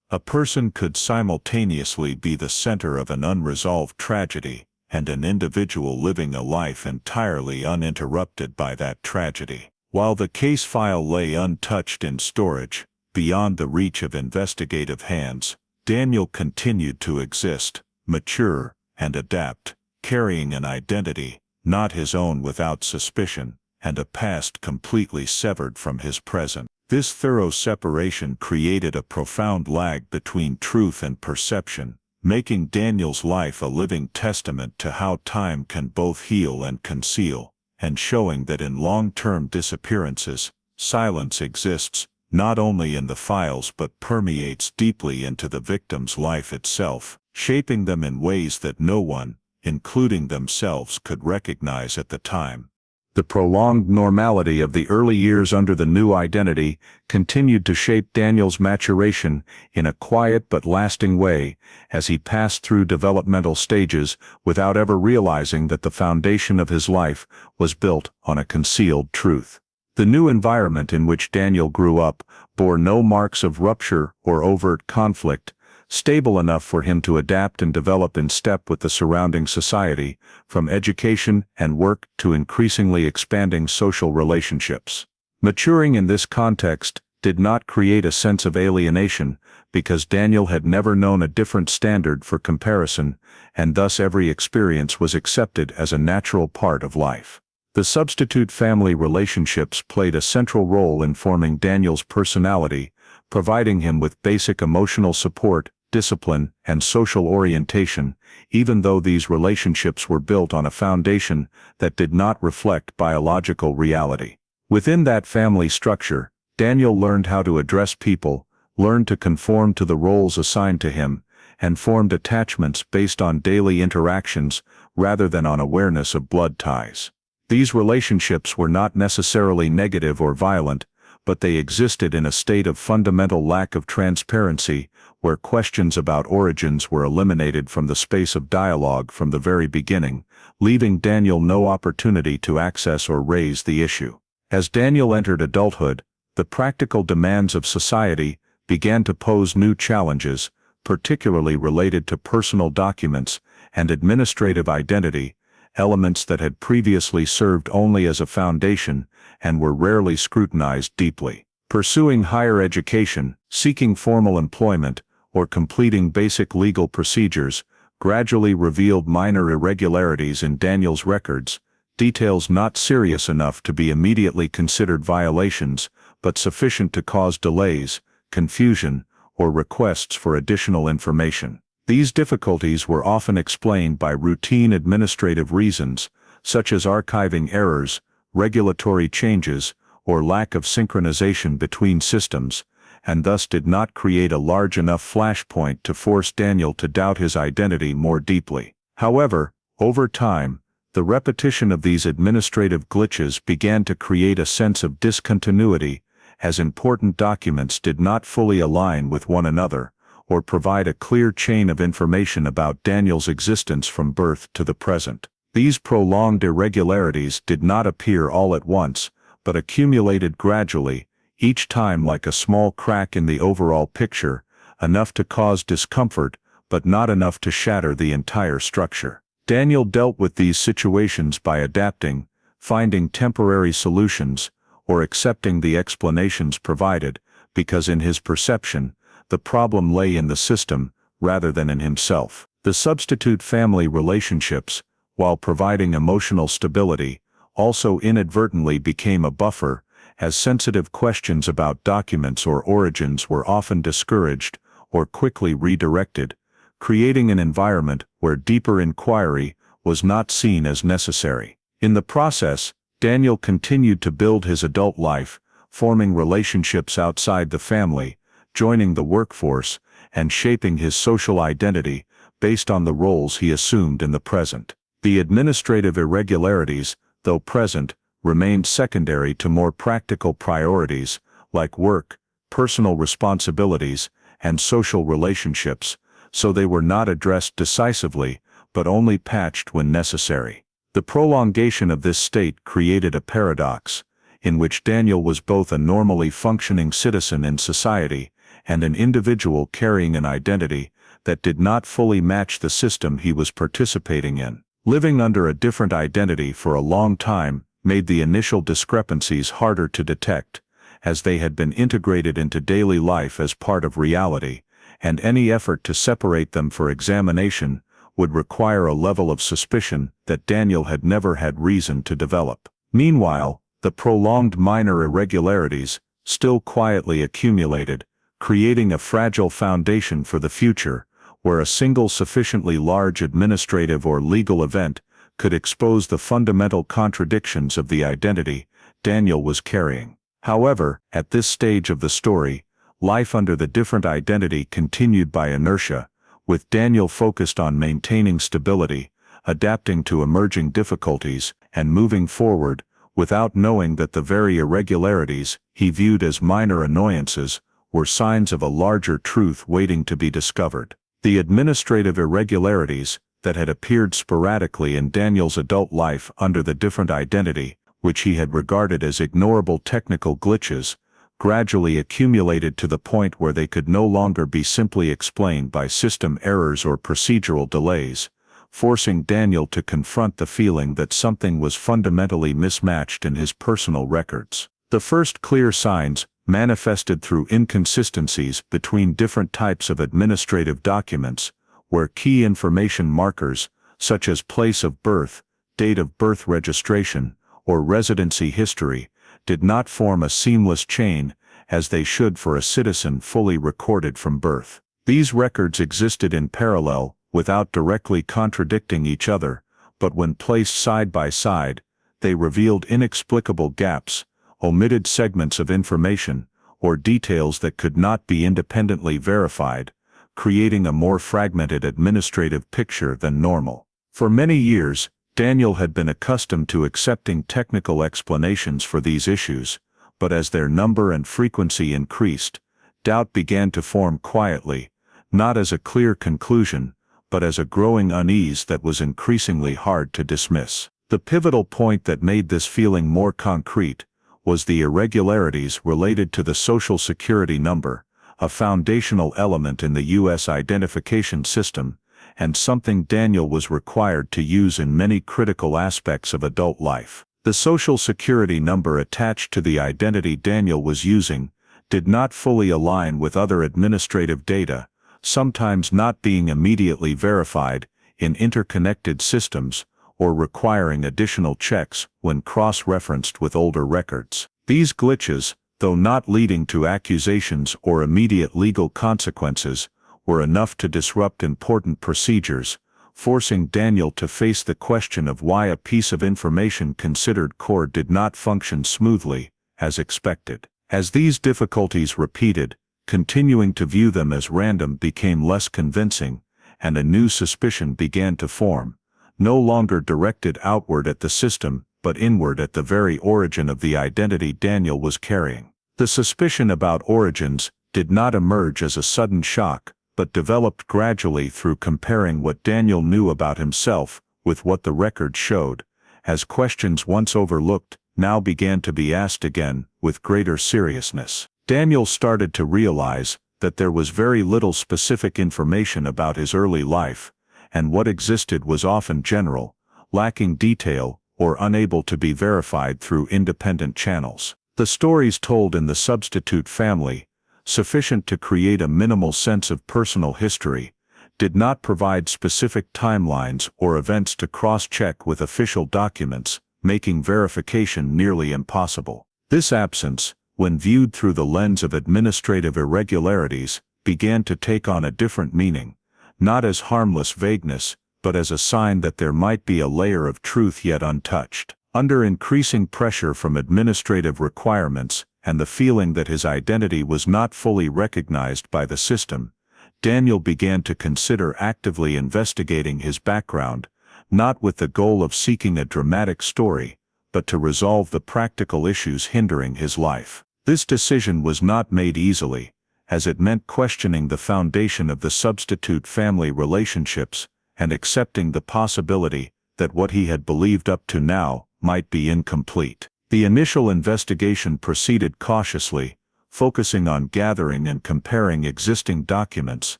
A person could simultaneously be the center of an unresolved tragedy, and an individual living a life entirely uninterrupted by that tragedy. While the case file lay untouched in storage, beyond the reach of investigative hands, Daniel continued to exist, mature, and adapt, carrying an identity, not his own without suspicion, and a past completely severed from his present. This thorough separation created a profound lag between truth and perception, making Daniel's life a living testament to how time can both heal and conceal, and showing that in long-term disappearances, silence exists, not only in the files but permeates deeply into the victim's life itself, shaping them in ways that no one, including themselves, could recognize at the time. The prolonged normality of the early years under the new identity continued to shape Daniel's maturation in a quiet but lasting way as he passed through developmental stages without ever realizing that the foundation of his life was built on a concealed truth. The new environment in which Daniel grew up bore no marks of rupture or overt conflict, stable enough for him to adapt and develop in step with the surrounding society, from education and work to increasingly expanding social relationships. Maturing in this context did not create a sense of alienation, because Daniel had never known a different standard for comparison, and thus every experience was accepted as a natural part of life. The substitute family relationships played a central role in forming Daniel's personality, providing him with basic emotional support, discipline, and social orientation, even though these relationships were built on a foundation that did not reflect biological reality. Within that family structure, Daniel learned how to address people, learned to conform to the roles assigned to him, and formed attachments based on daily interactions rather than on awareness of blood ties. These relationships were not necessarily negative or violent, but they existed in a state of fundamental lack of transparency, where questions about origins were eliminated from the space of dialogue from the very beginning, leaving Daniel no opportunity to access or raise the issue. As Daniel entered adulthood, the practical demands of society began to pose new challenges, particularly related to personal documents and administrative identity, elements that had previously served only as a foundation and were rarely scrutinized deeply. Pursuing higher education, seeking formal employment, or completing basic legal procedures gradually revealed minor irregularities in Daniel's records, details not serious enough to be immediately considered violations, but sufficient to cause delays, confusion, or requests for additional information. These difficulties were often explained by routine administrative reasons, such as archiving errors, regulatory changes, or lack of synchronization between systems, and thus did not create a large enough flashpoint to force Daniel to doubt his identity more deeply. However, over time, the repetition of these administrative glitches began to create a sense of discontinuity, as important documents did not fully align with one another, or provide a clear chain of information about Daniel's existence from birth to the present. These prolonged irregularities did not appear all at once, but accumulated gradually, each time like a small crack in the overall picture, enough to cause discomfort, but not enough to shatter the entire structure. Daniel dealt with these situations by adapting, finding temporary solutions, or accepting the explanations provided, because in his perception, the problem lay in the system, rather than in himself. The substitute family relationships, while providing emotional stability, also inadvertently became a buffer, as sensitive questions about documents or origins were often discouraged or quickly redirected, creating an environment where deeper inquiry was not seen as necessary. In the process, Daniel continued to build his adult life, forming relationships outside the family, joining the workforce, and shaping his social identity based on the roles he assumed in the present. The administrative irregularities, though present, remained secondary to more practical priorities, like work, personal responsibilities, and social relationships, so they were not addressed decisively, but only patched when necessary. The prolongation of this state created a paradox, in which Daniel was both a normally functioning citizen in society and an individual carrying an identity that did not fully match the system he was participating in. Living under a different identity for a long time made the initial discrepancies harder to detect, as they had been integrated into daily life as part of reality, and any effort to separate them for examination would require a level of suspicion that Daniel had never had reason to develop. Meanwhile, the prolonged minor irregularities still quietly accumulated, creating a fragile foundation for the future, where a single sufficiently large administrative or legal event could expose the fundamental contradictions of the identity Daniel was carrying. However, at this stage of the story, life under the different identity continued by inertia, with Daniel focused on maintaining stability, adapting to emerging difficulties, and moving forward, without knowing that the very irregularities he viewed as minor annoyances were signs of a larger truth waiting to be discovered. The administrative irregularities that had appeared sporadically in Daniel's adult life under the different identity, which he had regarded as ignorable technical glitches, gradually accumulated to the point where they could no longer be simply explained by system errors or procedural delays, forcing Daniel to confront the feeling that something was fundamentally mismatched in his personal records. The first clear signs manifested through inconsistencies between different types of administrative documents, where key information markers, such as place of birth, date of birth registration, or residency history, did not form a seamless chain, as they should for a citizen fully recorded from birth. These records existed in parallel, without directly contradicting each other, but when placed side by side, they revealed inexplicable gaps, omitted segments of information, or details that could not be independently verified, creating a more fragmented administrative picture than normal. For many years, Daniel had been accustomed to accepting technical explanations for these issues, but as their number and frequency increased, doubt began to form quietly, not as a clear conclusion, but as a growing unease that was increasingly hard to dismiss. The pivotal point that made this feeling more concrete was the irregularities related to the Social Security number, a foundational element in the U.S. identification system, and something Daniel was required to use in many critical aspects of adult life. The Social Security number attached to the identity Daniel was using did not fully align with other administrative data, sometimes not being immediately verified in interconnected systems, or requiring additional checks when cross-referenced with older records. These glitches, though not leading to accusations or immediate legal consequences, were enough to disrupt important procedures, forcing Daniel to face the question of why a piece of information considered core did not function smoothly, as expected. As these difficulties repeated, continuing to view them as random became less convincing, and a new suspicion began to form, no longer directed outward at the system, but inward at the very origin of the identity Daniel was carrying. The suspicion about origins did not emerge as a sudden shock, but developed gradually through comparing what Daniel knew about himself with what the record showed, as questions once overlooked now began to be asked again with greater seriousness. Daniel started to realize that there was very little specific information about his early life, and what existed was often general, lacking detail, or unable to be verified through independent channels. The stories told in the substitute family, sufficient to create a minimal sense of personal history, did not provide specific timelines or events to cross-check with official documents, making verification nearly impossible. This absence, when viewed through the lens of administrative irregularities, began to take on a different meaning, not as harmless vagueness, but as a sign that there might be a layer of truth yet untouched. Under increasing pressure from administrative requirements and the feeling that his identity was not fully recognized by the system, Daniel began to consider actively investigating his background, not with the goal of seeking a dramatic story, but to resolve the practical issues hindering his life. This decision was not made easily, as it meant questioning the foundation of the substitute family relationships and accepting the possibility that what he had believed up to now might be incomplete. The initial investigation proceeded cautiously, focusing on gathering and comparing existing documents,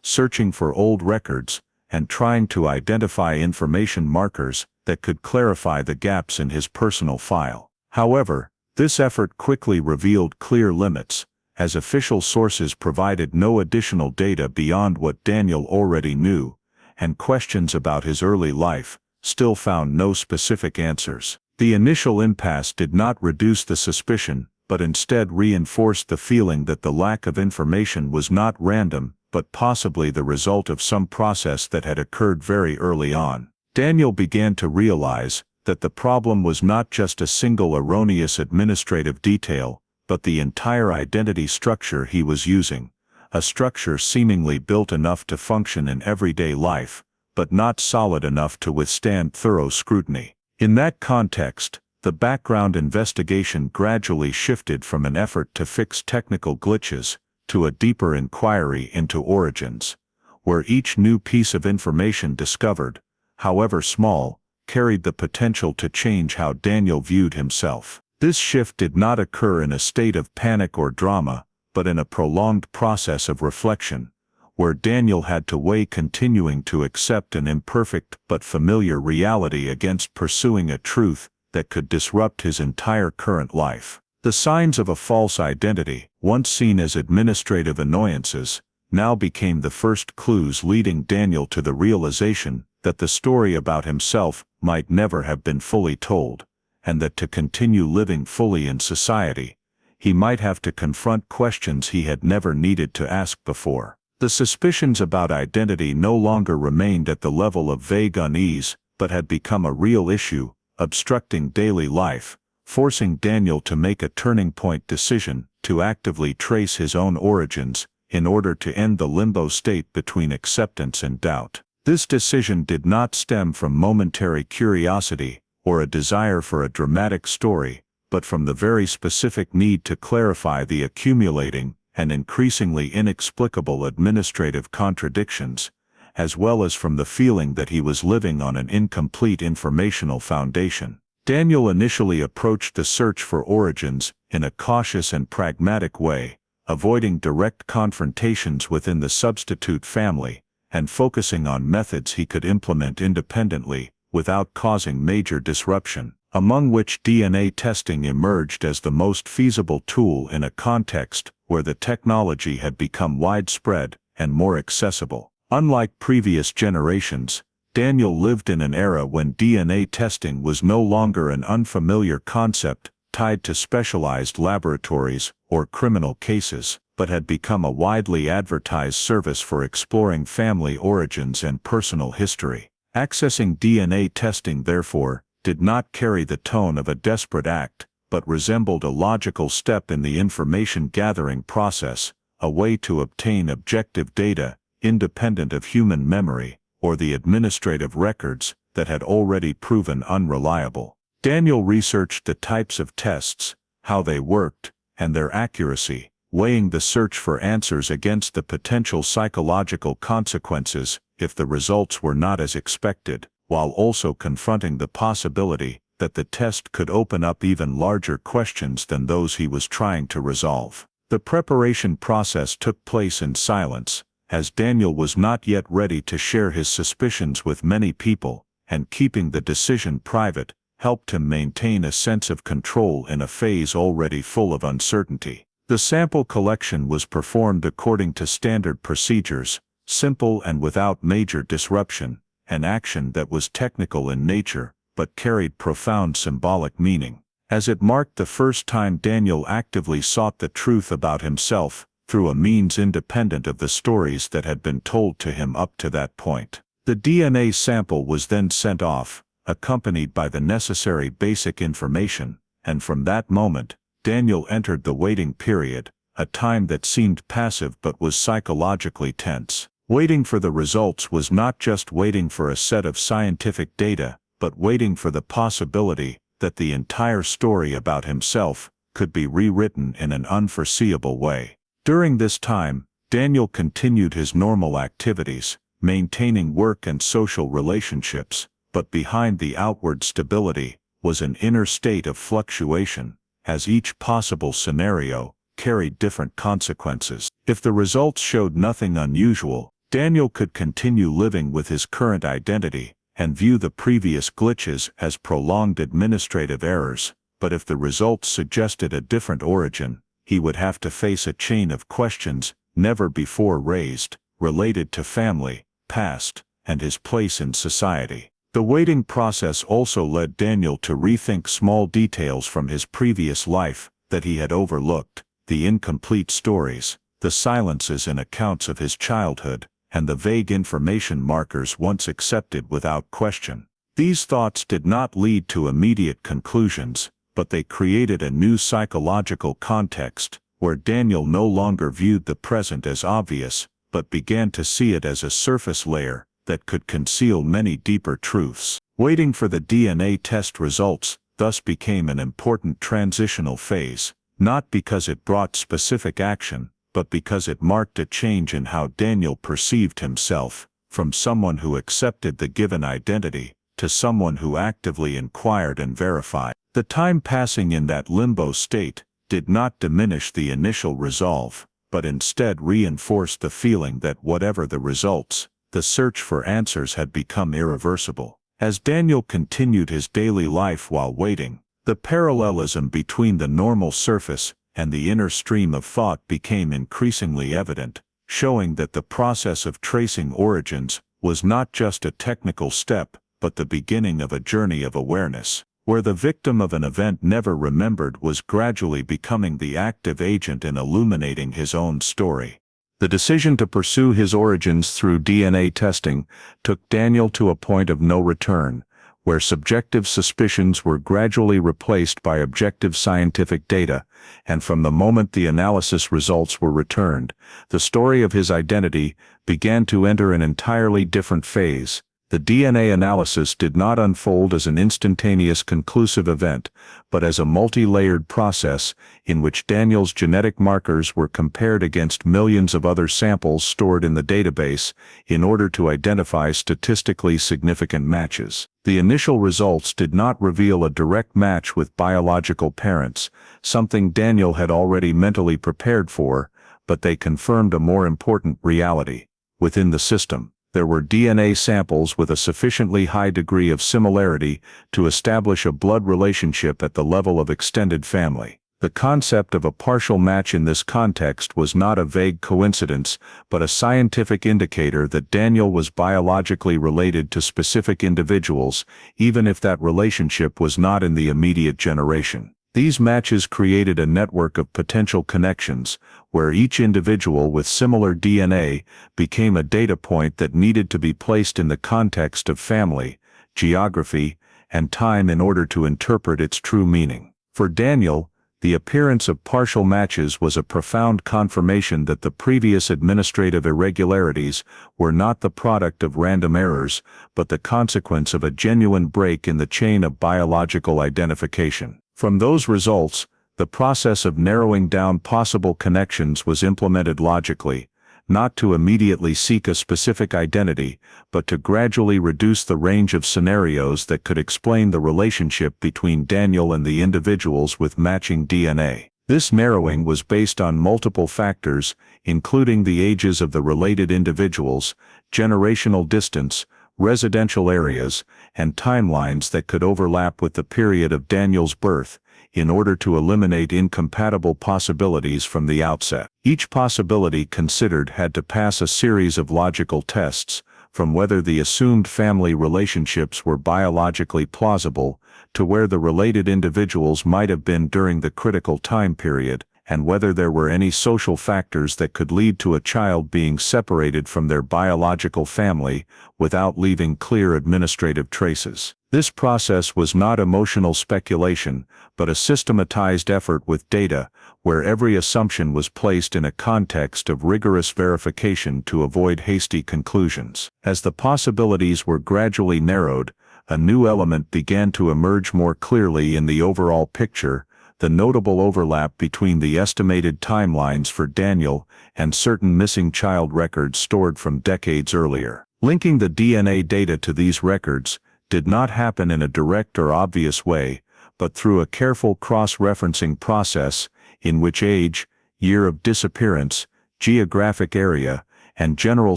searching for old records, and trying to identify information markers that could clarify the gaps in his personal file. However, this effort quickly revealed clear limits, as official sources provided no additional data beyond what Daniel already knew, and questions about his early life still found no specific answers. The initial impasse did not reduce the suspicion, but instead reinforced the feeling that the lack of information was not random, but possibly the result of some process that had occurred very early on. Daniel began to realize that the problem was not just a single erroneous administrative detail, but the entire identity structure he was using, a structure seemingly built enough to function in everyday life, but not solid enough to withstand thorough scrutiny. In that context, the background investigation gradually shifted from an effort to fix technical glitches to a deeper inquiry into origins, where each new piece of information discovered, however small, carried the potential to change how Daniel viewed himself. This shift did not occur in a state of panic or drama, but in a prolonged process of reflection, where Daniel had to weigh continuing to accept an imperfect but familiar reality against pursuing a truth that could disrupt his entire current life. The signs of a false identity, once seen as administrative annoyances, now became the first clues leading Daniel to the realization that the story about himself might never have been fully told, and that to continue living fully in society, he might have to confront questions he had never needed to ask before. The suspicions about identity no longer remained at the level of vague unease, but had become a real issue, obstructing daily life, forcing Daniel to make a turning-point decision to actively trace his own origins in order to end the limbo state between acceptance and doubt. This decision did not stem from momentary curiosity or a desire for a dramatic story, but from the very specific need to clarify the accumulating and increasingly inexplicable administrative contradictions, as well as from the feeling that he was living on an incomplete informational foundation. Daniel initially approached the search for origins in a cautious and pragmatic way, avoiding direct confrontations within the substitute family, and focusing on methods he could implement independently without causing major disruption, among which DNA testing emerged as the most feasible tool in a context where the technology had become widespread and more accessible. Unlike previous generations, Daniel lived in an era when DNA testing was no longer an unfamiliar concept tied to specialized laboratories or criminal cases, but had become a widely advertised service for exploring family origins and personal history. Accessing DNA testing, therefore, did not carry the tone of a desperate act, but resembled a logical step in the information-gathering process, a way to obtain objective data, independent of human memory, or the administrative records that had already proven unreliable. Daniel researched the types of tests, how they worked, and their accuracy, weighing the search for answers against the potential psychological consequences if the results were not as expected, while also confronting the possibility that the test could open up even larger questions than those he was trying to resolve. The preparation process took place in silence, as Daniel was not yet ready to share his suspicions with many people, and keeping the decision private helped him maintain a sense of control in a phase already full of uncertainty. The sample collection was performed according to standard procedures, simple and without major disruption, an action that was technical in nature but carried profound symbolic meaning, as it marked the first time Daniel actively sought the truth about himself through a means independent of the stories that had been told to him up to that point. The DNA sample was then sent off, accompanied by the necessary basic information, and from that moment, Daniel entered the waiting period, a time that seemed passive but was psychologically tense. Waiting for the results was not just waiting for a set of scientific data, but waiting for the possibility that the entire story about himself could be rewritten in an unforeseeable way. During this time, Daniel continued his normal activities, maintaining work and social relationships, but behind the outward stability was an inner state of fluctuation, as each possible scenario carried different consequences. If the results showed nothing unusual, Daniel could continue living with his current identity and view the previous glitches as prolonged administrative errors, but if the results suggested a different origin, he would have to face a chain of questions never before raised, related to family, past, and his place in society. The waiting process also led Daniel to rethink small details from his previous life that he had overlooked, the incomplete stories, the silences in accounts of his childhood, and the vague information markers once accepted without question. These thoughts did not lead to immediate conclusions, but they created a new psychological context, where Daniel no longer viewed the present as obvious, but began to see it as a surface layer that could conceal many deeper truths. Waiting for the DNA test results thus became an important transitional phase, not because it brought specific action, but because it marked a change in how Daniel perceived himself, from someone who accepted the given identity to someone who actively inquired and verified. The time passing in that limbo state did not diminish the initial resolve, but instead reinforced the feeling that whatever the results, the search for answers had become irreversible. As Daniel continued his daily life while waiting, the parallelism between the normal surface and the inner stream of thought became increasingly evident, showing that the process of tracing origins was not just a technical step, but the beginning of a journey of awareness, where the victim of an event never remembered was gradually becoming the active agent in illuminating his own story. The decision to pursue his origins through DNA testing took Daniel to a point of no return, where subjective suspicions were gradually replaced by objective scientific data, and from the moment the analysis results were returned, the story of his identity began to enter an entirely different phase. The DNA analysis did not unfold as an instantaneous conclusive event, but as a multi-layered process in which Daniel's genetic markers were compared against millions of other samples stored in the database in order to identify statistically significant matches. The initial results did not reveal a direct match with biological parents, something Daniel had already mentally prepared for, but they confirmed a more important reality. Within the system, there were DNA samples with a sufficiently high degree of similarity to establish a blood relationship at the level of extended family. The concept of a partial match in this context was not a vague coincidence, but a scientific indicator that Daniel was biologically related to specific individuals, even if that relationship was not in the immediate generation. These matches created a network of potential connections, where each individual with similar DNA became a data point that needed to be placed in the context of family, geography, and time in order to interpret its true meaning. For Daniel, the appearance of partial matches was a profound confirmation that the previous administrative irregularities were not the product of random errors, but the consequence of a genuine break in the chain of biological identification. From those results, The process of narrowing down possible connections was implemented logically, not to immediately seek a specific identity, but to gradually reduce the range of scenarios that could explain the relationship between Daniel and the individuals with matching DNA. This narrowing was based on multiple factors, including the ages of the related individuals, generational distance, residential areas, and timelines that could overlap with the period of Daniel's birth, in order to eliminate incompatible possibilities from the outset. Each possibility considered had to pass a series of logical tests, from whether the assumed family relationships were biologically plausible, to where the related individuals might have been during the critical time period, and whether there were any social factors that could lead to a child being separated from their biological family without leaving clear administrative traces. This process was not emotional speculation, but a systematized effort with data, where every assumption was placed in a context of rigorous verification to avoid hasty conclusions. As the possibilities were gradually narrowed, a new element began to emerge more clearly in the overall picture: the notable overlap between the estimated timelines for Daniel and certain missing child records stored from decades earlier. Linking the DNA data to these records did not happen in a direct or obvious way, but through a careful cross-referencing process in which age, year of disappearance, geographic area, and general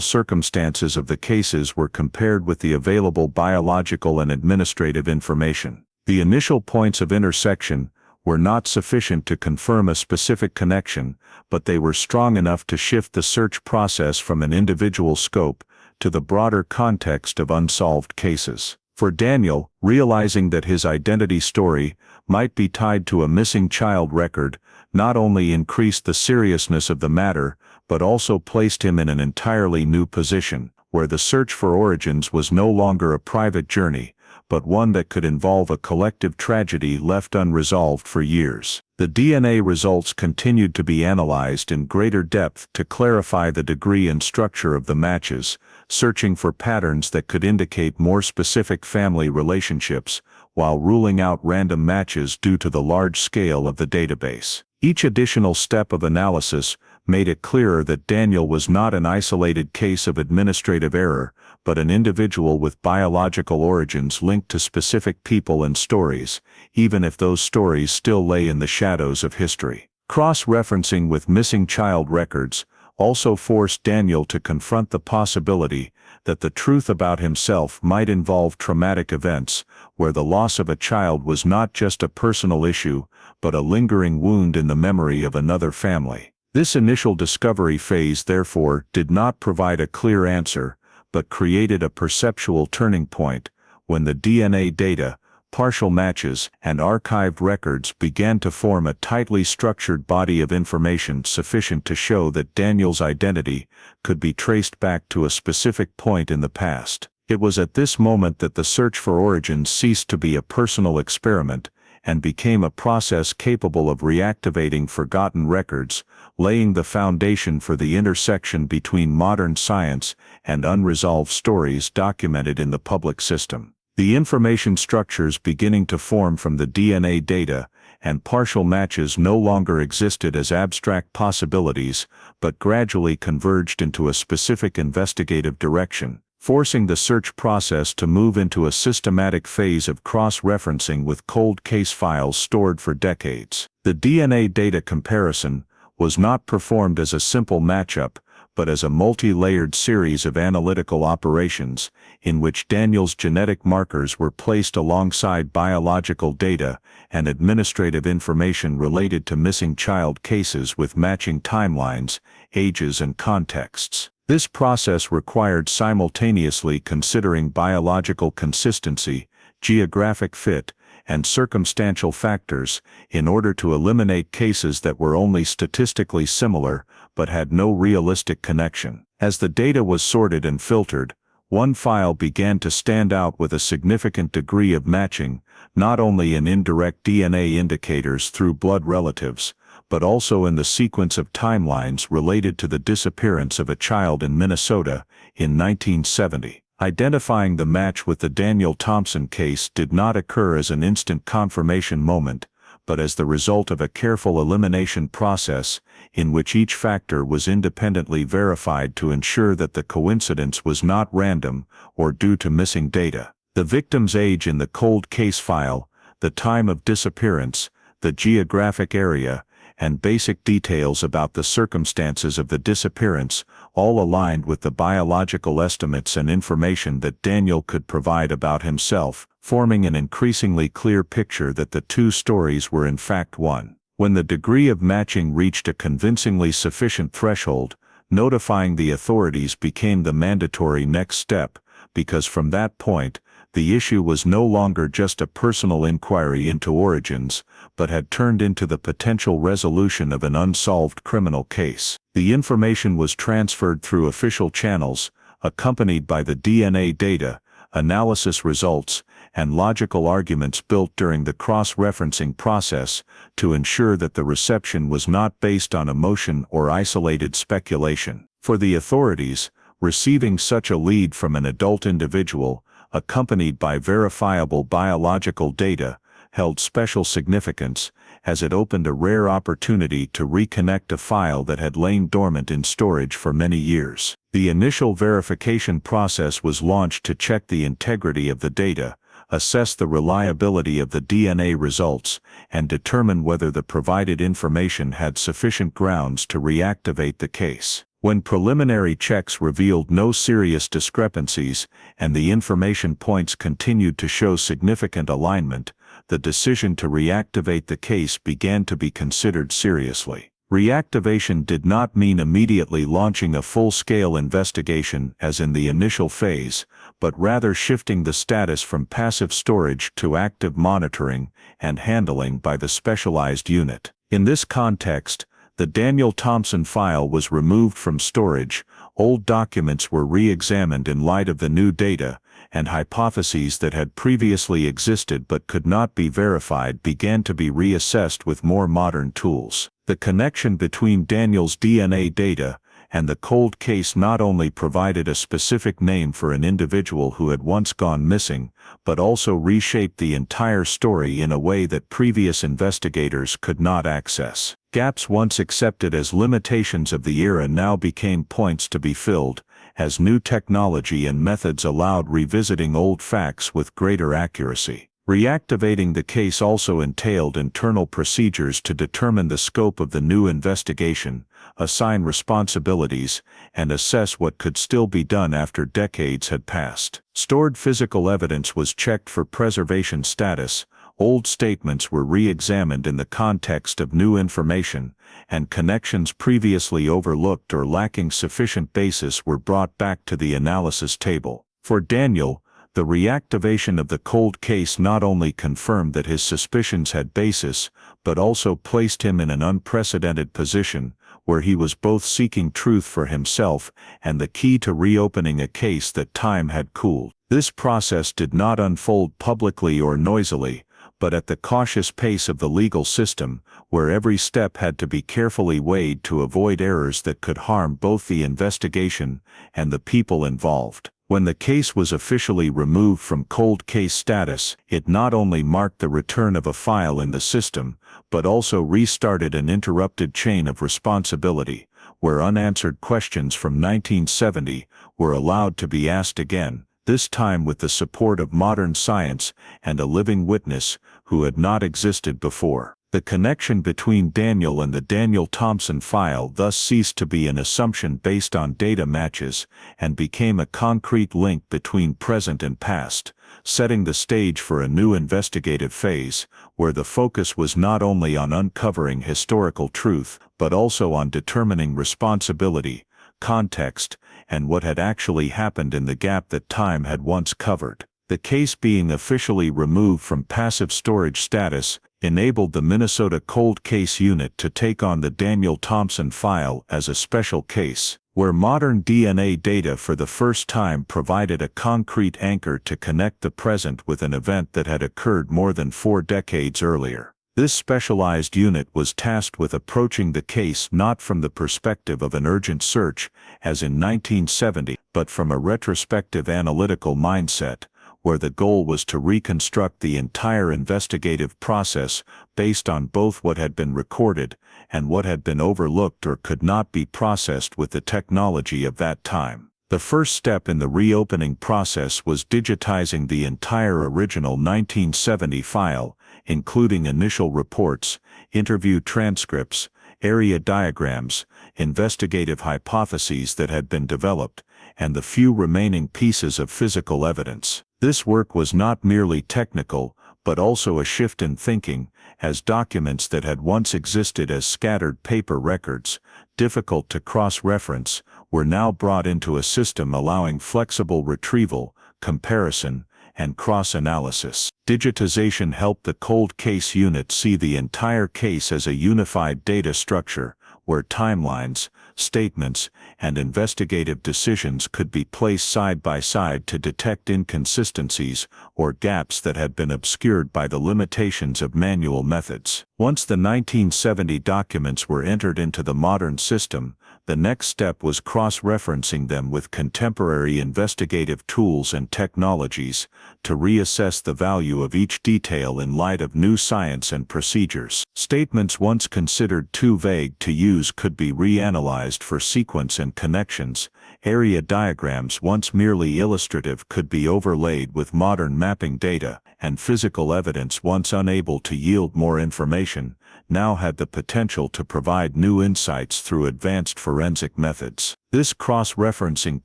circumstances of the cases were compared with the available biological and administrative information. The initial points of intersection were not sufficient to confirm a specific connection, but they were strong enough to shift the search process from an individual scope to the broader context of unsolved cases. For Daniel, realizing that his identity story might be tied to a missing child record not only increased the seriousness of the matter, but also placed him in an entirely new position, where the search for origins was no longer a private journey, but one that could involve a collective tragedy left unresolved for years. The DNA results continued to be analyzed in greater depth to clarify the degree and structure of the matches, searching for patterns that could indicate more specific family relationships, while ruling out random matches due to the large scale of the database. Each additional step of analysis made it clearer that Daniel was not an isolated case of administrative error, but an individual with biological origins linked to specific people and stories, even if those stories still lay in the shadows of history. Cross-referencing with missing child records also forced Daniel to confront the possibility that the truth about himself might involve traumatic events, where the loss of a child was not just a personal issue, but a lingering wound in the memory of another family. This initial discovery phase, therefore, did not provide a clear answer, but created a perceptual turning point, when the DNA data, partial matches, and archived records began to form a tightly structured body of information sufficient to show that Daniel's identity could be traced back to a specific point in the past. It was at this moment that the search for origins ceased to be a personal experiment and became a process capable of reactivating forgotten records, laying the foundation for the intersection between modern science and unresolved stories documented in the public system. The information structures beginning to form from the DNA data and partial matches no longer existed as abstract possibilities, but gradually converged into a specific investigative direction, forcing the search process to move into a systematic phase of cross-referencing with cold case files stored for decades. The DNA data comparison was not performed as a simple matchup, but as a multi-layered series of analytical operations, in which Daniel's genetic markers were placed alongside biological data and administrative information related to missing child cases with matching timelines, ages, and contexts. This process required simultaneously considering biological consistency, geographic fit, and circumstantial factors, in order to eliminate cases that were only statistically similar but had no realistic connection. As the data was sorted and filtered, one file began to stand out with a significant degree of matching, not only in indirect DNA indicators through blood relatives, but also in the sequence of timelines related to the disappearance of a child in Minnesota in 1970. Identifying the match with the Daniel Thompson case did not occur as an instant confirmation moment, but as the result of a careful elimination process in which each factor was independently verified to ensure that the coincidence was not random or due to missing data. The victim's age in the cold case file, the time of disappearance, the geographic area, and basic details about the circumstances of the disappearance all aligned with the biological estimates and information that Daniel could provide about himself, forming an increasingly clear picture that the two stories were in fact one. When the degree of matching reached a convincingly sufficient threshold, notifying the authorities became the mandatory next step, because from that point, the issue was no longer just a personal inquiry into origins, but had turned into the potential resolution of an unsolved criminal case. The information was transferred through official channels, accompanied by the DNA data, analysis results, and logical arguments built during the cross-referencing process to ensure that the reception was not based on emotion or isolated speculation. For the authorities, receiving such a lead from an adult individual, accompanied by verifiable biological data, held special significance, as it opened a rare opportunity to reconnect a file that had lain dormant in storage for many years. The initial verification process was launched to check the integrity of the data, assess the reliability of the DNA results, and determine whether the provided information had sufficient grounds to reactivate the case. When preliminary checks revealed no serious discrepancies and the information points continued to show significant alignment, the decision to reactivate the case began to be considered seriously. Reactivation did not mean immediately launching a full-scale investigation as in the initial phase, but rather shifting the status from passive storage to active monitoring and handling by the specialized unit. In this context, the Daniel Thompson file was removed from storage, old documents were re-examined in light of the new data, and hypotheses that had previously existed but could not be verified began to be reassessed with more modern tools. The connection between Daniel's DNA data and the cold case not only provided a specific name for an individual who had once gone missing, but also reshaped the entire story in a way that previous investigators could not access. Gaps once accepted as limitations of the era now became points to be filled, as new technology and methods allowed revisiting old facts with greater accuracy. Reactivating the case also entailed internal procedures to determine the scope of the new investigation, assign responsibilities, and assess what could still be done after decades had passed. Stored physical evidence was checked for preservation status, old statements were re-examined in the context of new information, and connections previously overlooked or lacking sufficient basis were brought back to the analysis table. For Daniel, the reactivation of the cold case not only confirmed that his suspicions had basis, but also placed him in an unprecedented position, where he was both seeking truth for himself and the key to reopening a case that time had cooled. This process did not unfold publicly or noisily, but at the cautious pace of the legal system, where every step had to be carefully weighed to avoid errors that could harm both the investigation and the people involved. When the case was officially removed from cold case status, it not only marked the return of a file in the system, but also restarted an interrupted chain of responsibility, where unanswered questions from 1970 were allowed to be asked again, this time with the support of modern science and a living witness who had not existed before. The connection between Daniel and the Daniel Thompson file thus ceased to be an assumption based on data matches and became a concrete link between present and past, setting the stage for a new investigative phase, where the focus was not only on uncovering historical truth, but also on determining responsibility, context, and what had actually happened in the gap that time had once covered. The case being officially removed from passive storage status enabled the Minnesota Cold Case Unit to take on the Daniel Thompson file as a special case, where modern DNA data for the first time provided a concrete anchor to connect the present with an event that had occurred more than 4 decades earlier. This specialized unit was tasked with approaching the case not from the perspective of an urgent search, as in 1970, but from a retrospective analytical mindset, where the goal was to reconstruct the entire investigative process based on both what had been recorded and what had been overlooked or could not be processed with the technology of that time. The first step in the reopening process was digitizing the entire original 1970 file, including initial reports, interview transcripts, area diagrams, investigative hypotheses that had been developed, and the few remaining pieces of physical evidence. This work was not merely technical, but also a shift in thinking, as documents that had once existed as scattered paper records, difficult to cross-reference, were now brought into a system allowing flexible retrieval, comparison, and cross-analysis. Digitization helped the cold case unit see the entire case as a unified data structure, where timelines, statements, and investigative decisions could be placed side by side to detect inconsistencies or gaps that had been obscured by the limitations of manual methods. Once the 1970 documents were entered into the modern system, the next step was cross-referencing them with contemporary investigative tools and technologies to reassess the value of each detail in light of new science and procedures. Statements once considered too vague to use could be reanalyzed for sequence and connections. Area diagrams once merely illustrative could be overlaid with modern mapping data, and physical evidence once unable to yield more information now had the potential to provide new insights through advanced forensic methods. This cross-referencing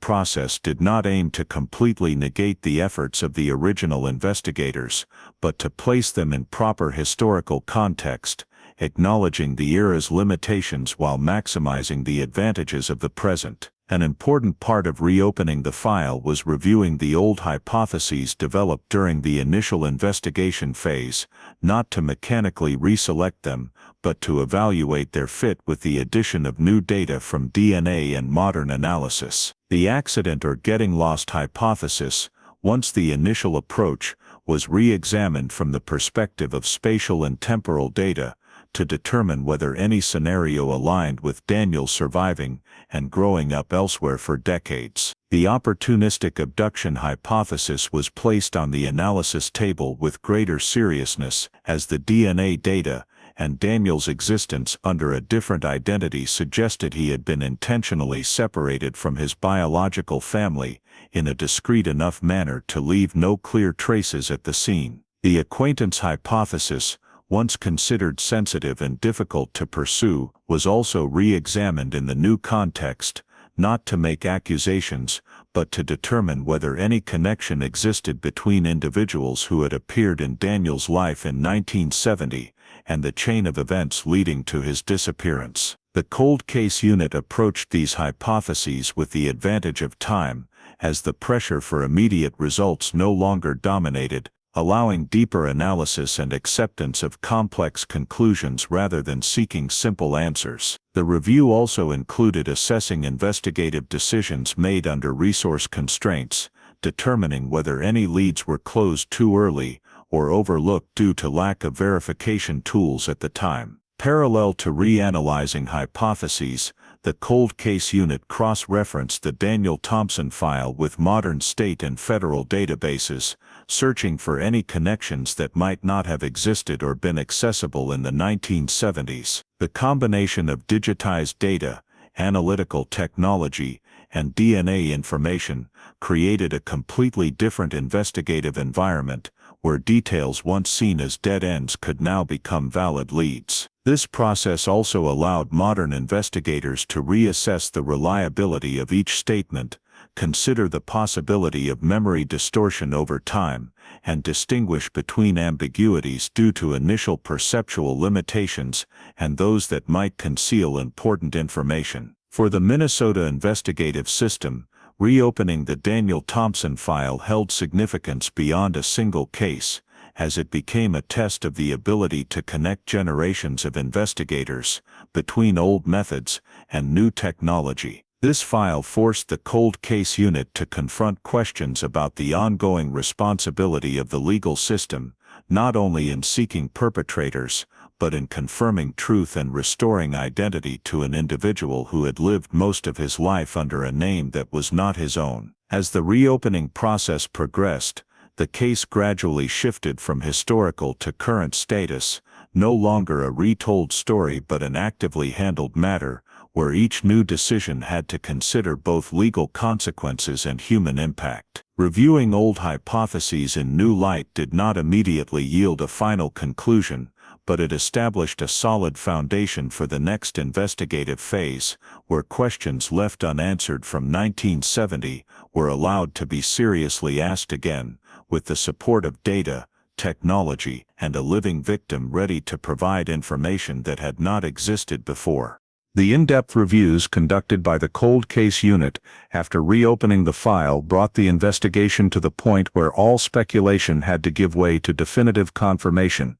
process did not aim to completely negate the efforts of the original investigators, but to place them in proper historical context, acknowledging the era's limitations while maximizing the advantages of the present. An important part of reopening the file was reviewing the old hypotheses developed during the initial investigation phase, not to mechanically reselect them, but to evaluate their fit with the addition of new data from DNA and modern analysis. The accident or getting lost hypothesis, once the initial approach, was re-examined from the perspective of spatial and temporal data, to determine whether any scenario aligned with Daniel surviving and growing up elsewhere for decades. The opportunistic abduction hypothesis was placed on the analysis table with greater seriousness, as the DNA data and Daniel's existence under a different identity suggested he had been intentionally separated from his biological family in a discreet enough manner to leave no clear traces at the scene. The acquaintance hypothesis, once considered sensitive and difficult to pursue, was also re-examined in the new context, not to make accusations, but to determine whether any connection existed between individuals who had appeared in Daniel's life in 1970 and the chain of events leading to his disappearance. The cold case unit approached these hypotheses with the advantage of time, as the pressure for immediate results no longer dominated, allowing deeper analysis and acceptance of complex conclusions rather than seeking simple answers. The review also included assessing investigative decisions made under resource constraints, determining whether any leads were closed too early or overlooked due to lack of verification tools at the time. Parallel to reanalyzing hypotheses, the cold case unit cross-referenced the Daniel Thompson file with modern state and federal databases, searching for any connections that might not have existed or been accessible in the 1970s. The combination of digitized data, analytical technology, and DNA information created a completely different investigative environment, where details once seen as dead ends could now become valid leads. This process also allowed modern investigators to reassess the reliability of each statement, consider the possibility of memory distortion over time, and distinguish between ambiguities due to initial perceptual limitations and those that might conceal important information. For the Minnesota investigative system, reopening the Daniel Thompson file held significance beyond a single case, as it became a test of the ability to connect generations of investigators between old methods and new technology. This file forced the cold case unit to confront questions about the ongoing responsibility of the legal system, not only in seeking perpetrators, but in confirming truth and restoring identity to an individual who had lived most of his life under a name that was not his own. As the reopening process progressed, the case gradually shifted from historical to current status, no longer a retold story but an actively handled matter, where each new decision had to consider both legal consequences and human impact. Reviewing old hypotheses in new light did not immediately yield a final conclusion, but it established a solid foundation for the next investigative phase, where questions left unanswered from 1970 were allowed to be seriously asked again, with the support of data, technology, and a living victim ready to provide information that had not existed before. The in-depth reviews conducted by the Cold Case Unit after reopening the file brought the investigation to the point where all speculation had to give way to definitive confirmation,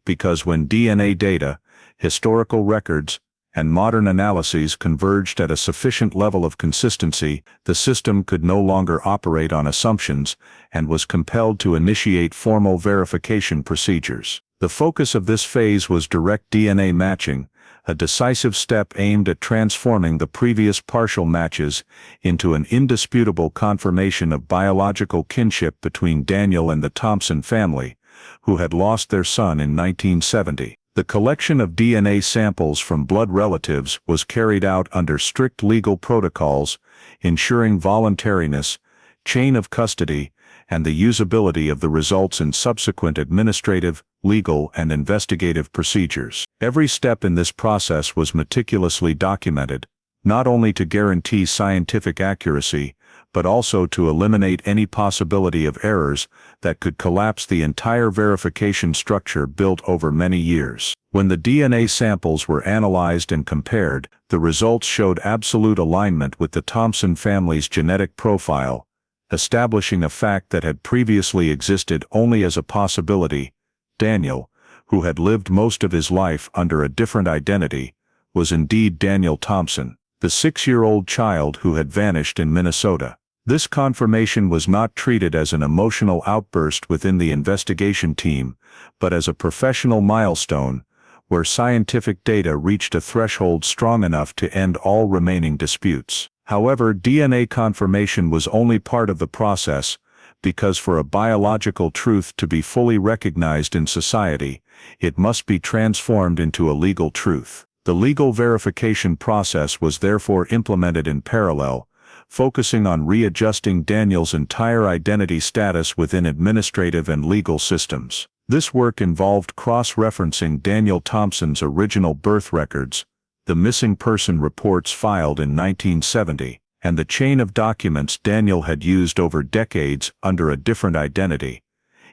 because when DNA data, historical records, and modern analyses converged at a sufficient level of consistency, the system could no longer operate on assumptions and was compelled to initiate formal verification procedures. The focus of this phase was direct DNA matching, a decisive step aimed at transforming the previous partial matches into an indisputable confirmation of biological kinship between Daniel and the Thompson family, who had lost their son in 1970. The collection of DNA samples from blood relatives was carried out under strict legal protocols, ensuring voluntariness, chain of custody, and the usability of the results in subsequent administrative, legal, and investigative procedures. Every step in this process was meticulously documented, not only to guarantee scientific accuracy, but also to eliminate any possibility of errors that could collapse the entire verification structure built over many years. When the DNA samples were analyzed and compared, the results showed absolute alignment with the Thompson family's genetic profile, establishing a fact that had previously existed only as a possibility. Daniel, who had lived most of his life under a different identity, was indeed Daniel Thompson, the 6-year-old child who had vanished in Minnesota. This confirmation was not treated as an emotional outburst within the investigation team, but as a professional milestone, where scientific data reached a threshold strong enough to end all remaining disputes. However, DNA confirmation was only part of the process, because for a biological truth to be fully recognized in society, it must be transformed into a legal truth. The legal verification process was therefore implemented in parallel, focusing on readjusting Daniel's entire identity status within administrative and legal systems. This work involved cross-referencing Daniel Thompson's original birth records, the missing person reports filed in 1970, and the chain of documents Daniel had used over decades under a different identity,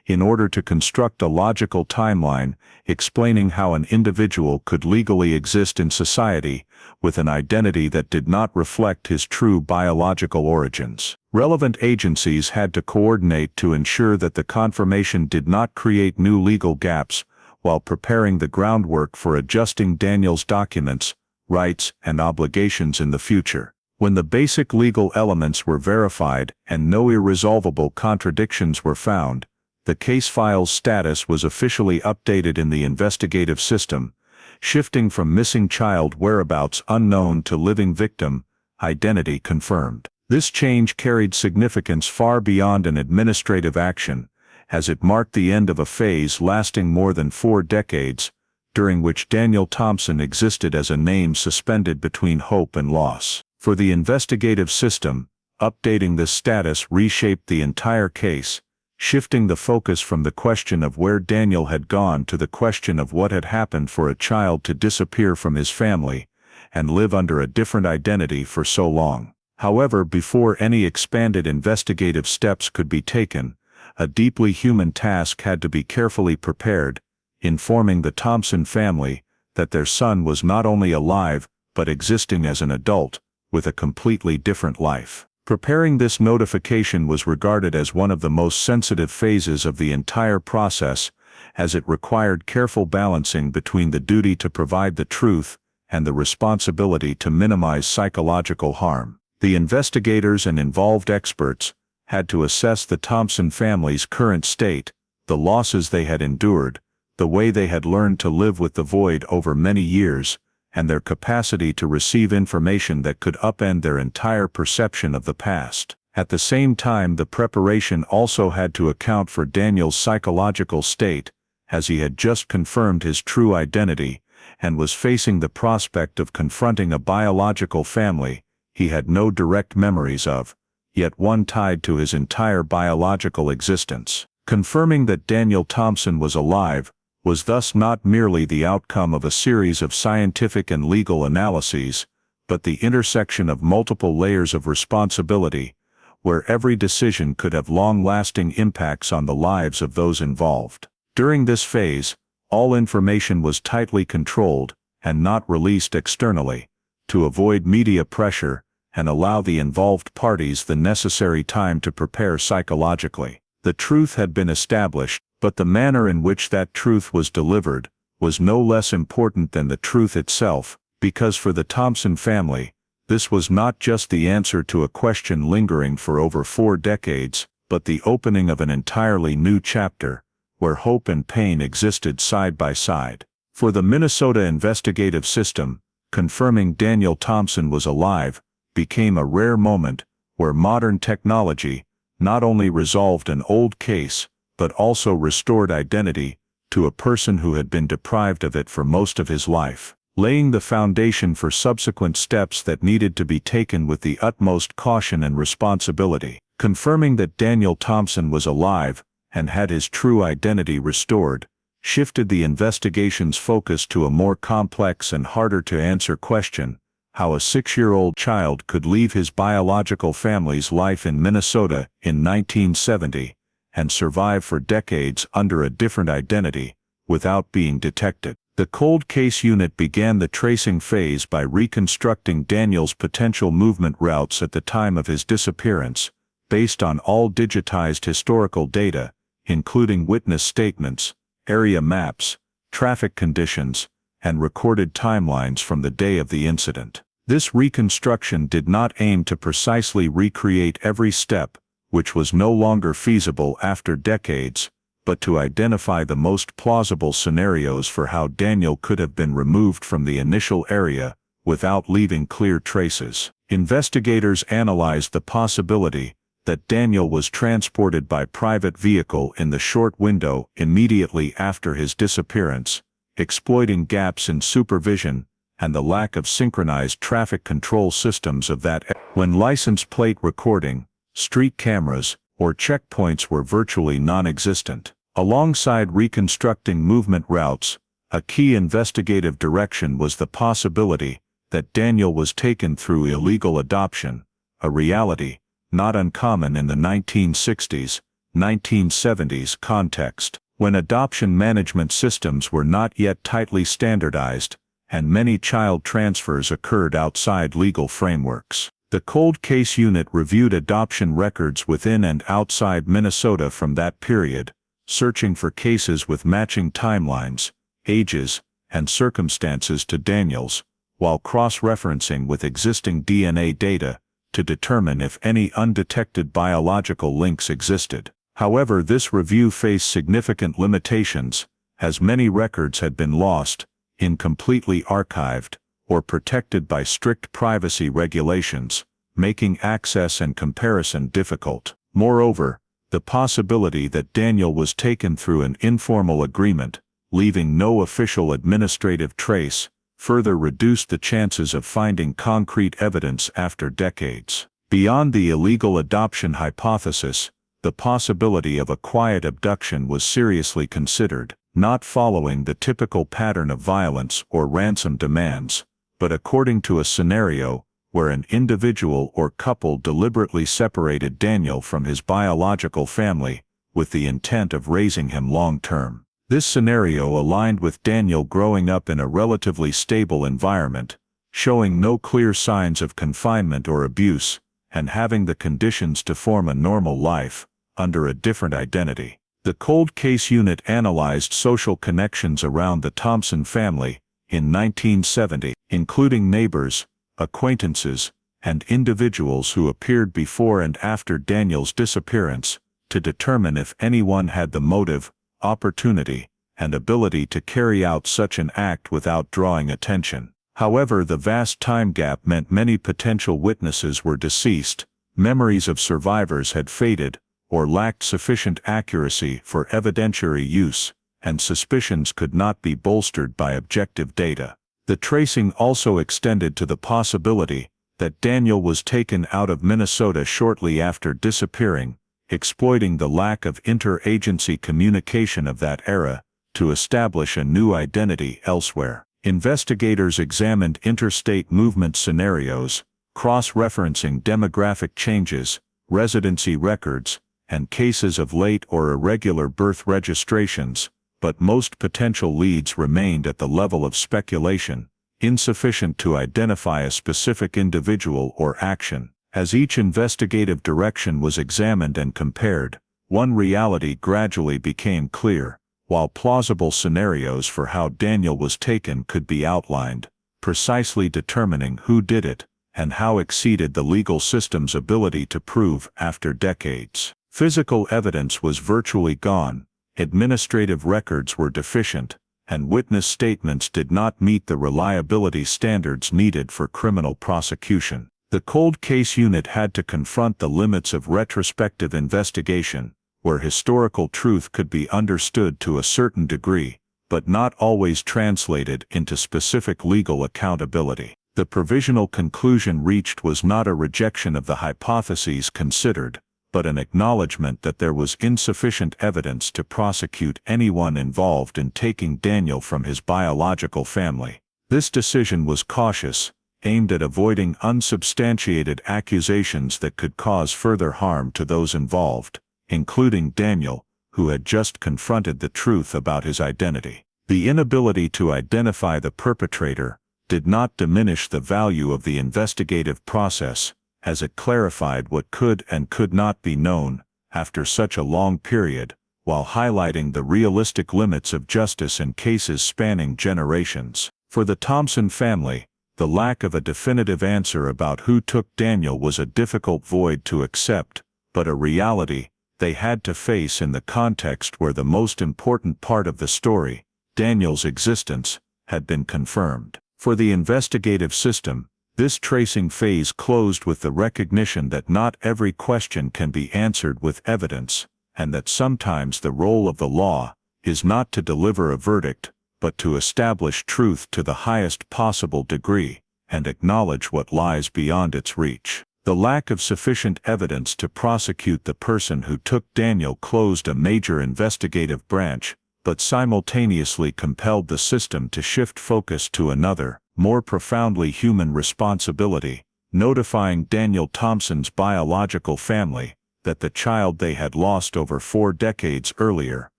in order to construct a logical timeline explaining how an individual could legally exist in society with an identity that did not reflect his true biological origins. Relevant agencies had to coordinate to ensure that the confirmation did not create new legal gaps while preparing the groundwork for adjusting Daniel's documents, rights, and obligations in the future. When the basic legal elements were verified and no irresolvable contradictions were found, the case file's status was officially updated in the investigative system, shifting from missing child whereabouts unknown to living victim, identity confirmed. This change carried significance far beyond an administrative action, as it marked the end of a phase lasting more than 4 decades, during which Daniel Thompson existed as a name suspended between hope and loss. For the investigative system, updating this status reshaped the entire case, shifting the focus from the question of where Daniel had gone to the question of what had happened for a child to disappear from his family and live under a different identity for so long. However, before any expanded investigative steps could be taken, a deeply human task had to be carefully prepared, informing the Thompson family that their son was not only alive but existing as an adult, with a completely different life. Preparing this notification was regarded as one of the most sensitive phases of the entire process, as it required careful balancing between the duty to provide the truth and the responsibility to minimize psychological harm. The investigators and involved experts had to assess the Thompson family's current state, the losses they had endured, the way they had learned to live with the void over many years, and their capacity to receive information that could upend their entire perception of the past. At the same time, the preparation also had to account for Daniel's psychological state, as he had just confirmed his true identity, and was facing the prospect of confronting a biological family he had no direct memories of, yet one tied to his entire biological existence. Confirming that Daniel Thompson was alive was thus not merely the outcome of a series of scientific and legal analyses, but the intersection of multiple layers of responsibility, where every decision could have long-lasting impacts on the lives of those involved. During this phase, all information was tightly controlled and not released externally, to avoid media pressure and allow the involved parties the necessary time to prepare psychologically. The truth had been established, but the manner in which that truth was delivered was no less important than the truth itself, because for the Thompson family, this was not just the answer to a question lingering for over 4 decades, but the opening of an entirely new chapter, where hope and pain existed side by side. For the Minnesota investigative system, confirming Daniel Thompson was alive became a rare moment where modern technology not only resolved an old case, but also restored identity to a person who had been deprived of it for most of his life, laying the foundation for subsequent steps that needed to be taken with the utmost caution and responsibility. Confirming that Daniel Thompson was alive and had his true identity restored, shifted the investigation's focus to a more complex and harder-to-answer question: how a 6-year-old child could leave his biological family's life in Minnesota in 1970 and survive for decades under a different identity without being detected. The cold case unit began the tracing phase by reconstructing Daniel's potential movement routes at the time of his disappearance, based on all digitized historical data, including witness statements, area maps, traffic conditions, and recorded timelines from the day of the incident. This reconstruction did not aim to precisely recreate every step, which was no longer feasible after decades, but to identify the most plausible scenarios for how Daniel could have been removed from the initial area without leaving clear traces. Investigators analyzed the possibility that Daniel was transported by private vehicle in the short window immediately after his disappearance, exploiting gaps in supervision and the lack of synchronized traffic control systems of that era, when license plate recording, street cameras, or checkpoints were virtually non-existent. Alongside reconstructing movement routes, a key investigative direction was the possibility that Daniel was taken through illegal adoption, a reality not uncommon in the 1960s, 1970s context, when adoption management systems were not yet tightly standardized, and many child transfers occurred outside legal frameworks. The cold case unit reviewed adoption records within and outside Minnesota from that period, searching for cases with matching timelines, ages, and circumstances to Daniel's, while cross-referencing with existing DNA data to determine if any undetected biological links existed. However, this review faced significant limitations, as many records had been lost, incompletely archived, or protected by strict privacy regulations, making access and comparison difficult. Moreover, the possibility that Daniel was taken through an informal agreement, leaving no official administrative trace, further reduced the chances of finding concrete evidence after decades. Beyond the illegal adoption hypothesis, the possibility of a quiet abduction was seriously considered, not following the typical pattern of violence or ransom demands, but according to a scenario where an individual or couple deliberately separated Daniel from his biological family, with the intent of raising him long-term. This scenario aligned with Daniel growing up in a relatively stable environment, showing no clear signs of confinement or abuse, and having the conditions to form a normal life, under a different identity. The cold case unit analyzed social connections around the Thompson family in 1970, including neighbors, acquaintances, and individuals who appeared before and after Daniel's disappearance, to determine if anyone had the motive, opportunity, and ability to carry out such an act without drawing attention. However, the vast time gap meant many potential witnesses were deceased, Memories of survivors had faded, or lacked sufficient accuracy for evidentiary use, and suspicions could not be bolstered by objective data. The tracing also extended to the possibility that Daniel was taken out of Minnesota shortly after disappearing, exploiting the lack of interagency communication of that era to establish a new identity elsewhere. Investigators examined interstate movement scenarios, cross-referencing demographic changes, residency records, and cases of late or irregular birth registrations, but most potential leads remained at the level of speculation, insufficient to identify a specific individual or action. As each investigative direction was examined and compared, one reality gradually became clear. While plausible scenarios for how Daniel was taken could be outlined, precisely determining who did it, and how exceeded the legal system's ability to prove after decades. Physical evidence was virtually gone, administrative records were deficient, and witness statements did not meet the reliability standards needed for criminal prosecution. The cold case unit had to confront the limits of retrospective investigation, where historical truth could be understood to a certain degree, but not always translated into specific legal accountability. The provisional conclusion reached was not a rejection of the hypotheses considered, but an acknowledgement that there was insufficient evidence to prosecute anyone involved in taking Daniel from his biological family. This decision was cautious, aimed at avoiding unsubstantiated accusations that could cause further harm to those involved, including Daniel, who had just confronted the truth about his identity. The inability to identify the perpetrator did not diminish the value of the investigative process, as it clarified what could and could not be known after such a long period, while highlighting the realistic limits of justice in cases spanning generations. For the Thompson family, the lack of a definitive answer about who took Daniel was a difficult void to accept, but a reality they had to face in the context where the most important part of the story, Daniel's existence, had been confirmed. For the investigative system, this tracing phase closed with the recognition that not every question can be answered with evidence, and that sometimes the role of the law is not to deliver a verdict, but to establish truth to the highest possible degree, and acknowledge what lies beyond its reach. The lack of sufficient evidence to prosecute the person who took Daniel closed a major investigative branch, but simultaneously compelled the system to shift focus to another, more profoundly human responsibility, notifying Daniel Thompson's biological family that the child they had lost over 4 decades earlier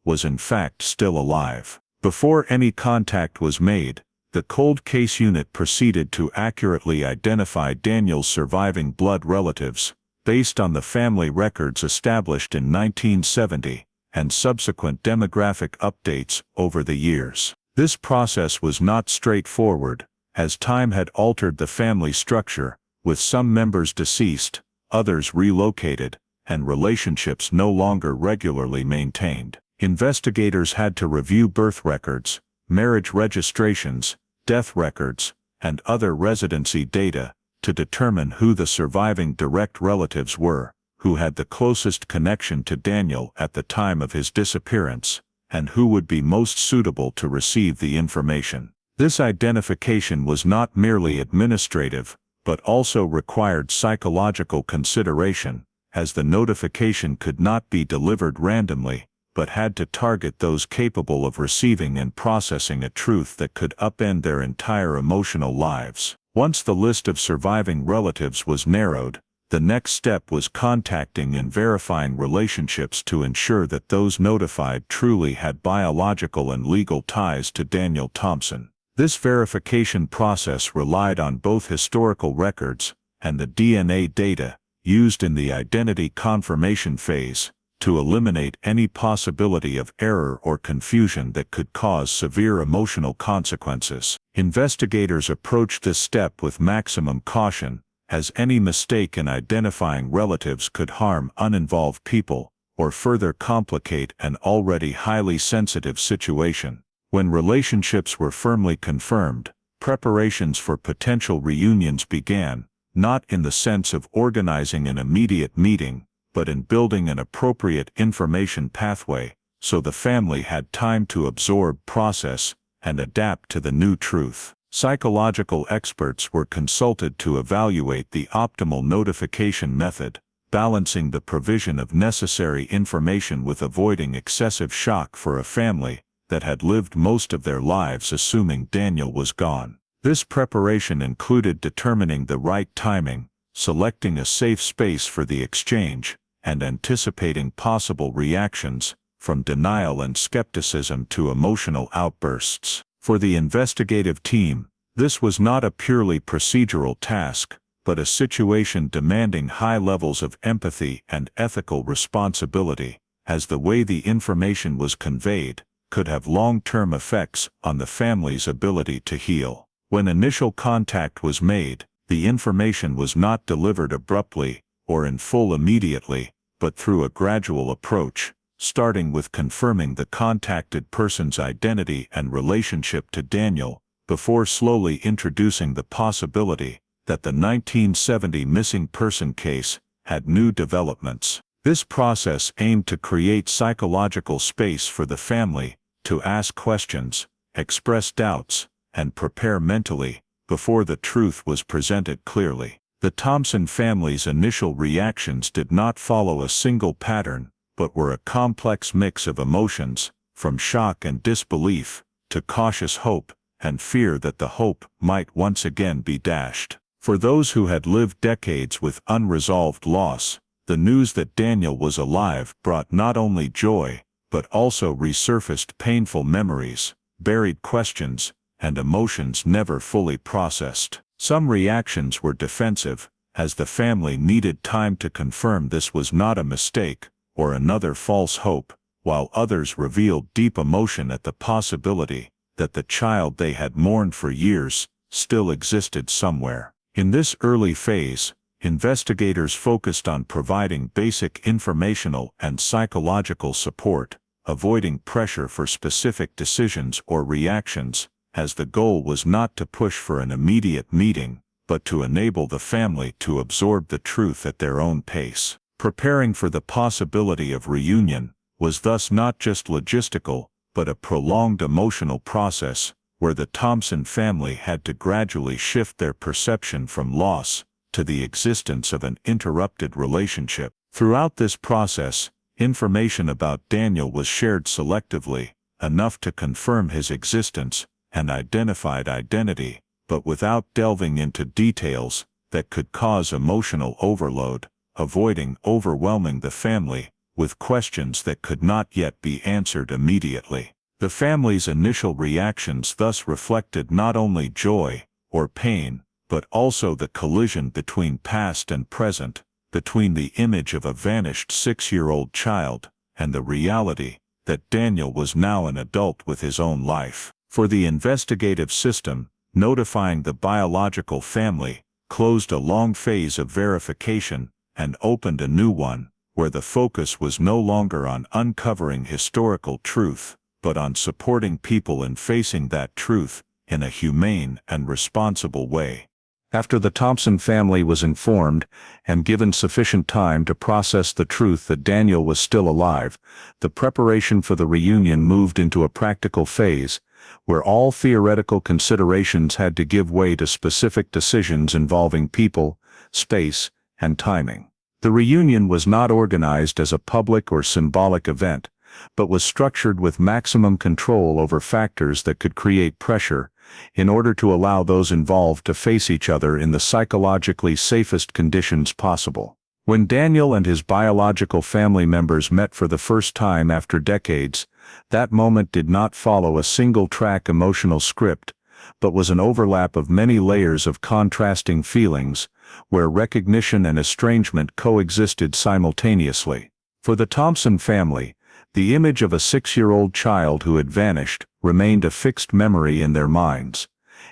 was in fact still alive. Before any contact was made, the cold case unit proceeded to accurately identify Daniel's surviving blood relatives, based on the family records established in 1970, and subsequent demographic updates over the years. This process was not straightforward, as time had altered the family structure, with some members deceased, others relocated, and relationships no longer regularly maintained. Investigators had to review birth records, marriage registrations, death records, and other residency data to determine who the surviving direct relatives were, who had the closest connection to Daniel at the time of his disappearance, and who would be most suitable to receive the information. This identification was not merely administrative, but also required psychological consideration, as the notification could not be delivered randomly, but had to target those capable of receiving and processing a truth that could upend their entire emotional lives. Once the list of surviving relatives was narrowed, the next step was contacting and verifying relationships to ensure that those notified truly had biological and legal ties to Daniel Thompson. This verification process relied on both historical records and the DNA data used in the identity confirmation phase, to eliminate any possibility of error or confusion that could cause severe emotional consequences. Investigators approached this step with maximum caution, as any mistake in identifying relatives could harm uninvolved people, or further complicate an already highly sensitive situation. When relationships were firmly confirmed, preparations for potential reunions began, not in the sense of organizing an immediate meeting, but in building an appropriate information pathway, so the family had time to absorb, process, and adapt to the new truth. Psychological experts were consulted to evaluate the optimal notification method, balancing the provision of necessary information with avoiding excessive shock for a family that had lived most of their lives assuming Daniel was gone. This preparation included determining the right timing, selecting a safe space for the exchange, and anticipating possible reactions, from denial and skepticism to emotional outbursts. For the investigative team, this was not a purely procedural task, but a situation demanding high levels of empathy and ethical responsibility, as the way the information was conveyed could have long-term effects on the family's ability to heal. When initial contact was made, the information was not delivered abruptly or in full immediately, but through a gradual approach, starting with confirming the contacted person's identity and relationship to Daniel, before slowly introducing the possibility that the 1970 missing person case had new developments. This process aimed to create psychological space for the family to ask questions, express doubts, and prepare mentally before the truth was presented clearly. The Thompson family's initial reactions did not follow a single pattern, but were a complex mix of emotions, from shock and disbelief, to cautious hope, and fear that the hope might once again be dashed. For those who had lived decades with unresolved loss, the news that Daniel was alive brought not only joy, but also resurfaced painful memories, buried questions, and emotions never fully processed. Some reactions were defensive, as the family needed time to confirm this was not a mistake or another false hope, while others revealed deep emotion at the possibility that the child they had mourned for years still existed somewhere. In this early phase, investigators focused on providing basic informational and psychological support, avoiding pressure for specific decisions or reactions, as the goal was not to push for an immediate meeting, but to enable the family to absorb the truth at their own pace. Preparing for the possibility of reunion was thus not just logistical, but a prolonged emotional process, where the Thompson family had to gradually shift their perception from loss to the existence of an interrupted relationship. Throughout this process, information about Daniel was shared selectively, enough to confirm his existence and identified identity, but without delving into details that could cause emotional overload, avoiding overwhelming the family with questions that could not yet be answered immediately. The family's initial reactions thus reflected not only joy or pain, but also the collision between past and present, between the image of a vanished 6-year-old child and the reality that Daniel was now an adult with his own life. For the investigative system, notifying the biological family closed a long phase of verification and opened a new one, where the focus was no longer on uncovering historical truth, but on supporting people in facing that truth in a humane and responsible way. After the Thompson family was informed and given sufficient time to process the truth that Daniel was still alive, the preparation for the reunion moved into a practical phase, where all theoretical considerations had to give way to specific decisions involving people, space, and timing. The reunion was not organized as a public or symbolic event, but was structured with maximum control over factors that could create pressure, in order to allow those involved to face each other in the psychologically safest conditions possible. When Daniel and his biological family members met for the first time after decades, that moment did not follow a single-track emotional script, but was an overlap of many layers of contrasting feelings, where recognition and estrangement coexisted simultaneously. For the Thompson family, the image of a 6-year-old child who had vanished remained a fixed memory in their minds,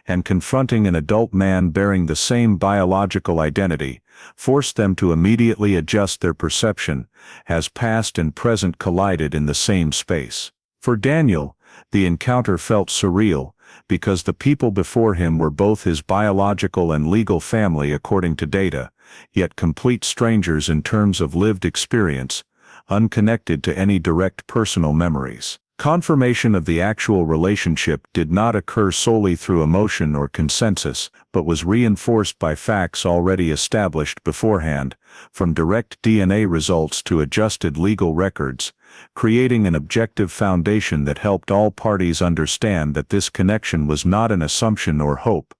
and confronting an adult man bearing the same biological identity forced them to immediately adjust their perception, as past and present collided in the same space. For Daniel, the encounter felt surreal, because the people before him were both his biological and legal family according to data, yet complete strangers in terms of lived experience, unconnected to any direct personal memories. Confirmation of the actual relationship did not occur solely through emotion or consensus, but was reinforced by facts already established beforehand, from direct DNA results to adjusted legal records, creating an objective foundation that helped all parties understand that this connection was not an assumption or hope,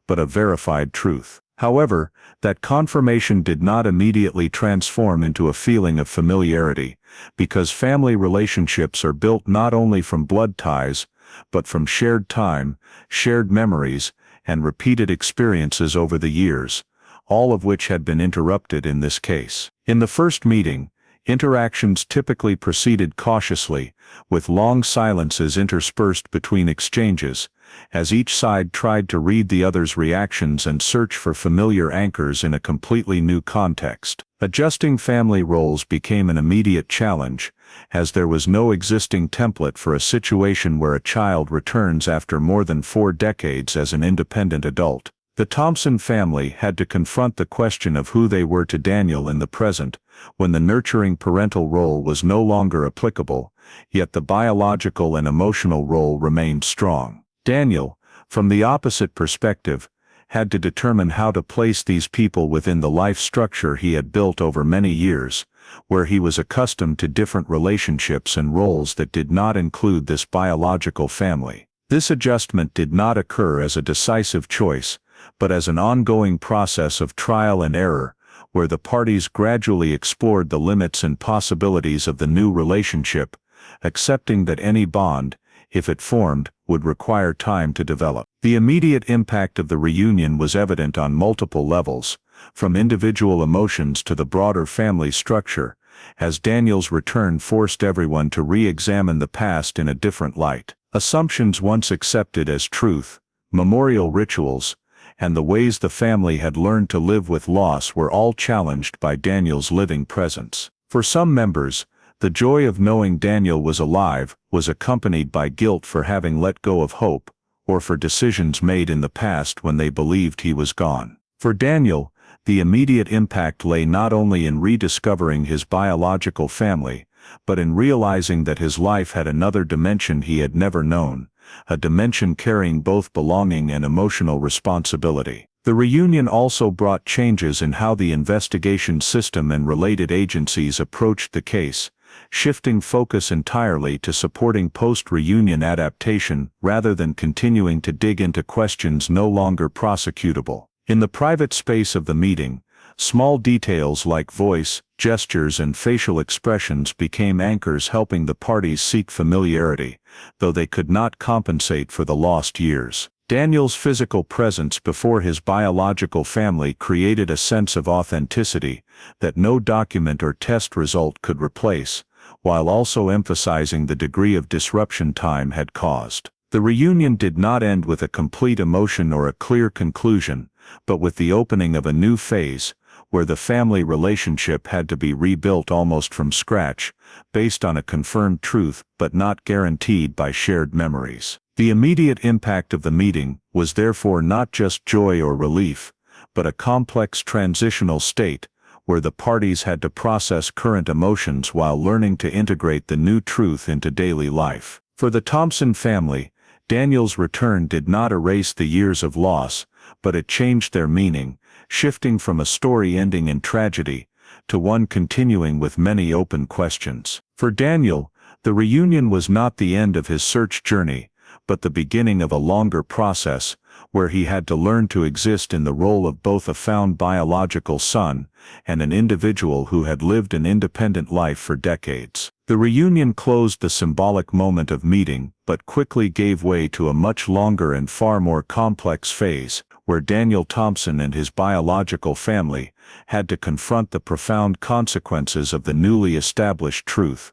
but a verified truth. However, that confirmation did not immediately transform into a feeling of familiarity, because family relationships are built not only from blood ties, but from shared time, shared memories, and repeated experiences over the years, all of which had been interrupted in this case. In the first meeting, interactions typically proceeded cautiously, with long silences interspersed between exchanges, as each side tried to read the other's reactions and search for familiar anchors in a completely new context. Adjusting family roles became an immediate challenge, as there was no existing template for a situation where a child returns after more than 4 decades as an independent adult. The Thompson family had to confront the question of who they were to Daniel in the present, when the nurturing parental role was no longer applicable, yet the biological and emotional role remained strong. Daniel, from the opposite perspective, had to determine how to place these people within the life structure he had built over many years, where he was accustomed to different relationships and roles that did not include this biological family. This adjustment did not occur as a decisive choice, but as an ongoing process of trial and error, where the parties gradually explored the limits and possibilities of the new relationship, accepting that any bond, if it formed, would require time to develop. The immediate impact of the reunion was evident on multiple levels, from individual emotions to the broader family structure, as Daniel's return forced everyone to re-examine the past in a different light. Assumptions once accepted as truth, memorial rituals, and the ways the family had learned to live with loss were all challenged by Daniel's living presence. For some members, the joy of knowing Daniel was alive was accompanied by guilt for having let go of hope, or for decisions made in the past when they believed he was gone. For Daniel, the immediate impact lay not only in rediscovering his biological family, but in realizing that his life had another dimension he had never known, a dimension carrying both belonging and emotional responsibility. The reunion also brought changes in how the investigation system and related agencies approached the case, shifting focus entirely to supporting post-reunion adaptation rather than continuing to dig into questions no longer prosecutable. In the private space of the meeting, small details like voice, gestures, and facial expressions became anchors helping the parties seek familiarity, though they could not compensate for the lost years. Daniel's physical presence before his biological family created a sense of authenticity that no document or test result could replace, while also emphasizing the degree of disruption time had caused. The reunion did not end with a complete emotion or a clear conclusion, but with the opening of a new phase, where the family relationship had to be rebuilt almost from scratch, based on a confirmed truth but not guaranteed by shared memories. The immediate impact of the meeting was therefore not just joy or relief, but a complex transitional state, where the parties had to process current emotions while learning to integrate the new truth into daily life. For the Thompson family, Daniel's return did not erase the years of loss, but it changed their meaning, shifting from a story ending in tragedy to one continuing with many open questions. For Daniel, the reunion was not the end of his search journey, but the beginning of a longer process, where he had to learn to exist in the role of both a found biological son and an individual who had lived an independent life for decades. The reunion closed the symbolic moment of meeting, but quickly gave way to a much longer and far more complex phase, where Daniel Thompson and his biological family had to confront the profound consequences of the newly established truth,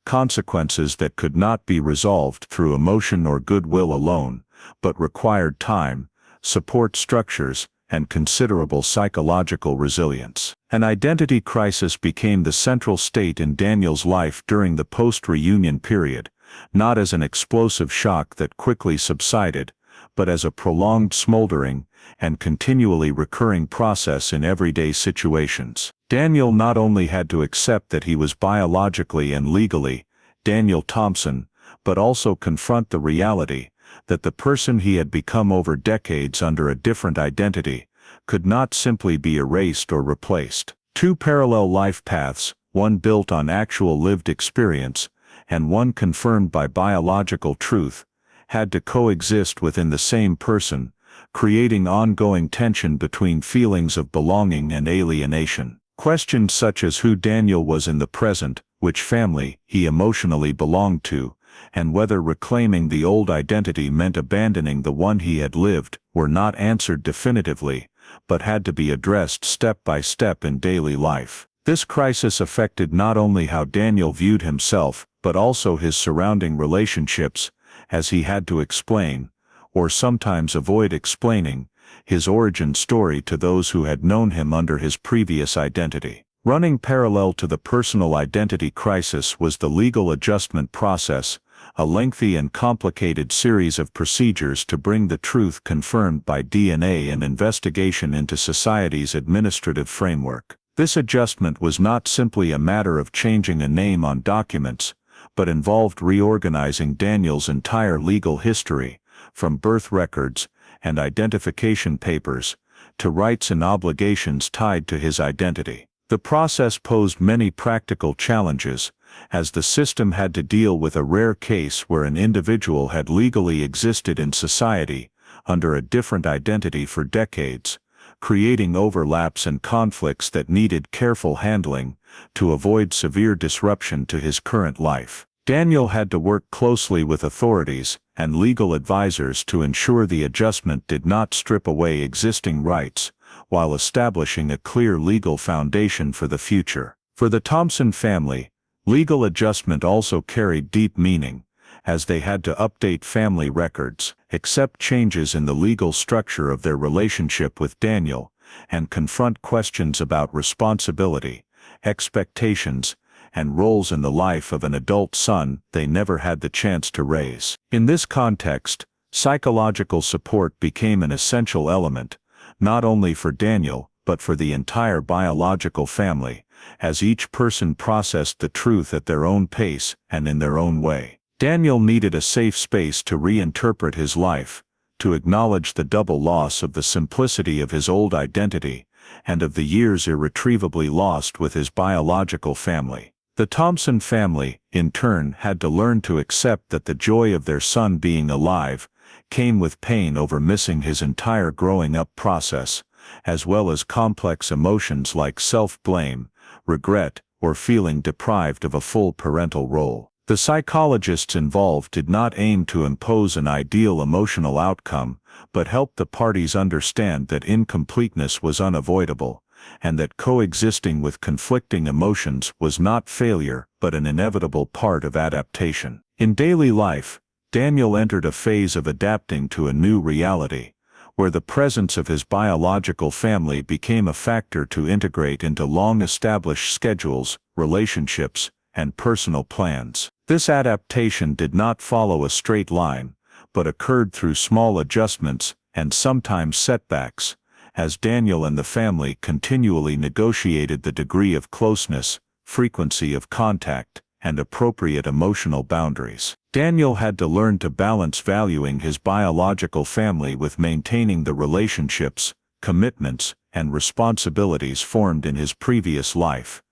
consequences that could not be resolved through emotion or goodwill alone, but required time, support structures, and considerable psychological resilience. An identity crisis became the central state in Daniel's life during the post-reunion period, not as an explosive shock that quickly subsided, but as a prolonged smoldering and continually recurring process in everyday situations. Daniel not only had to accept that he was biologically and legally Daniel Thompson, but also confront the reality that the person he had become over decades under a different identity could not simply be erased or replaced. Two parallel life paths, one built on actual lived experience, and one confirmed by biological truth, had to coexist within the same person, creating ongoing tension between feelings of belonging and alienation. Questions such as who Daniel was in the present, which family he emotionally belonged to, and whether reclaiming the old identity meant abandoning the one he had lived, were not answered definitively, but had to be addressed step by step in daily life. This crisis affected not only how Daniel viewed himself, but also his surrounding relationships, as he had to explain, or sometimes avoid explaining, his origin story to those who had known him under his previous identity. Running parallel to the personal identity crisis was the legal adjustment process, a lengthy and complicated series of procedures to bring the truth confirmed by DNA and investigation into society's administrative framework. This adjustment was not simply a matter of changing a name on documents, but involved reorganizing Daniel's entire legal history, from birth records and identification papers to rights and obligations tied to his identity. The process posed many practical challenges, as the system had to deal with a rare case where an individual had legally existed in society under a different identity for decades, creating overlaps and conflicts that needed careful handling to avoid severe disruption to his current life. Daniel had to work closely with authorities and legal advisors to ensure the adjustment did not strip away existing rights, while establishing a clear legal foundation for the future. For the Thompson family, legal adjustment also carried deep meaning, as they had to update family records, accept changes in the legal structure of their relationship with Daniel, and confront questions about responsibility, expectations, and roles in the life of an adult son they never had the chance to raise. In this context, psychological support became an essential element, not only for Daniel, but for the entire biological family, as each person processed the truth at their own pace and in their own way. Daniel needed a safe space to reinterpret his life, to acknowledge the double loss of the simplicity of his old identity, and of the years irretrievably lost with his biological family. The Thompson family, in turn, had to learn to accept that the joy of their son being alive came with pain over missing his entire growing up process, as well as complex emotions like self-blame, regret, or feeling deprived of a full parental role. The psychologists involved did not aim to impose an ideal emotional outcome, but helped the parties understand that incompleteness was unavoidable, and that coexisting with conflicting emotions was not failure but an inevitable part of adaptation. In daily life, Daniel entered a phase of adapting to a new reality, where the presence of his biological family became a factor to integrate into long-established schedules, relationships, and personal plans. This adaptation did not follow a straight line, but occurred through small adjustments and sometimes setbacks, as Daniel and the family continually negotiated the degree of closeness, frequency of contact, and appropriate emotional boundaries. Daniel had to learn to balance valuing his biological family with maintaining the relationships, commitments, and responsibilities formed in his previous life,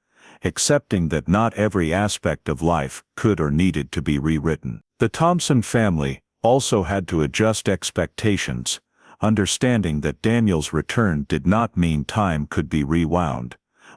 accepting that not every aspect of life could or needed to be rewritten. The Thompson family also had to adjust expectations, understanding that Daniel's return did not mean time could be rewound,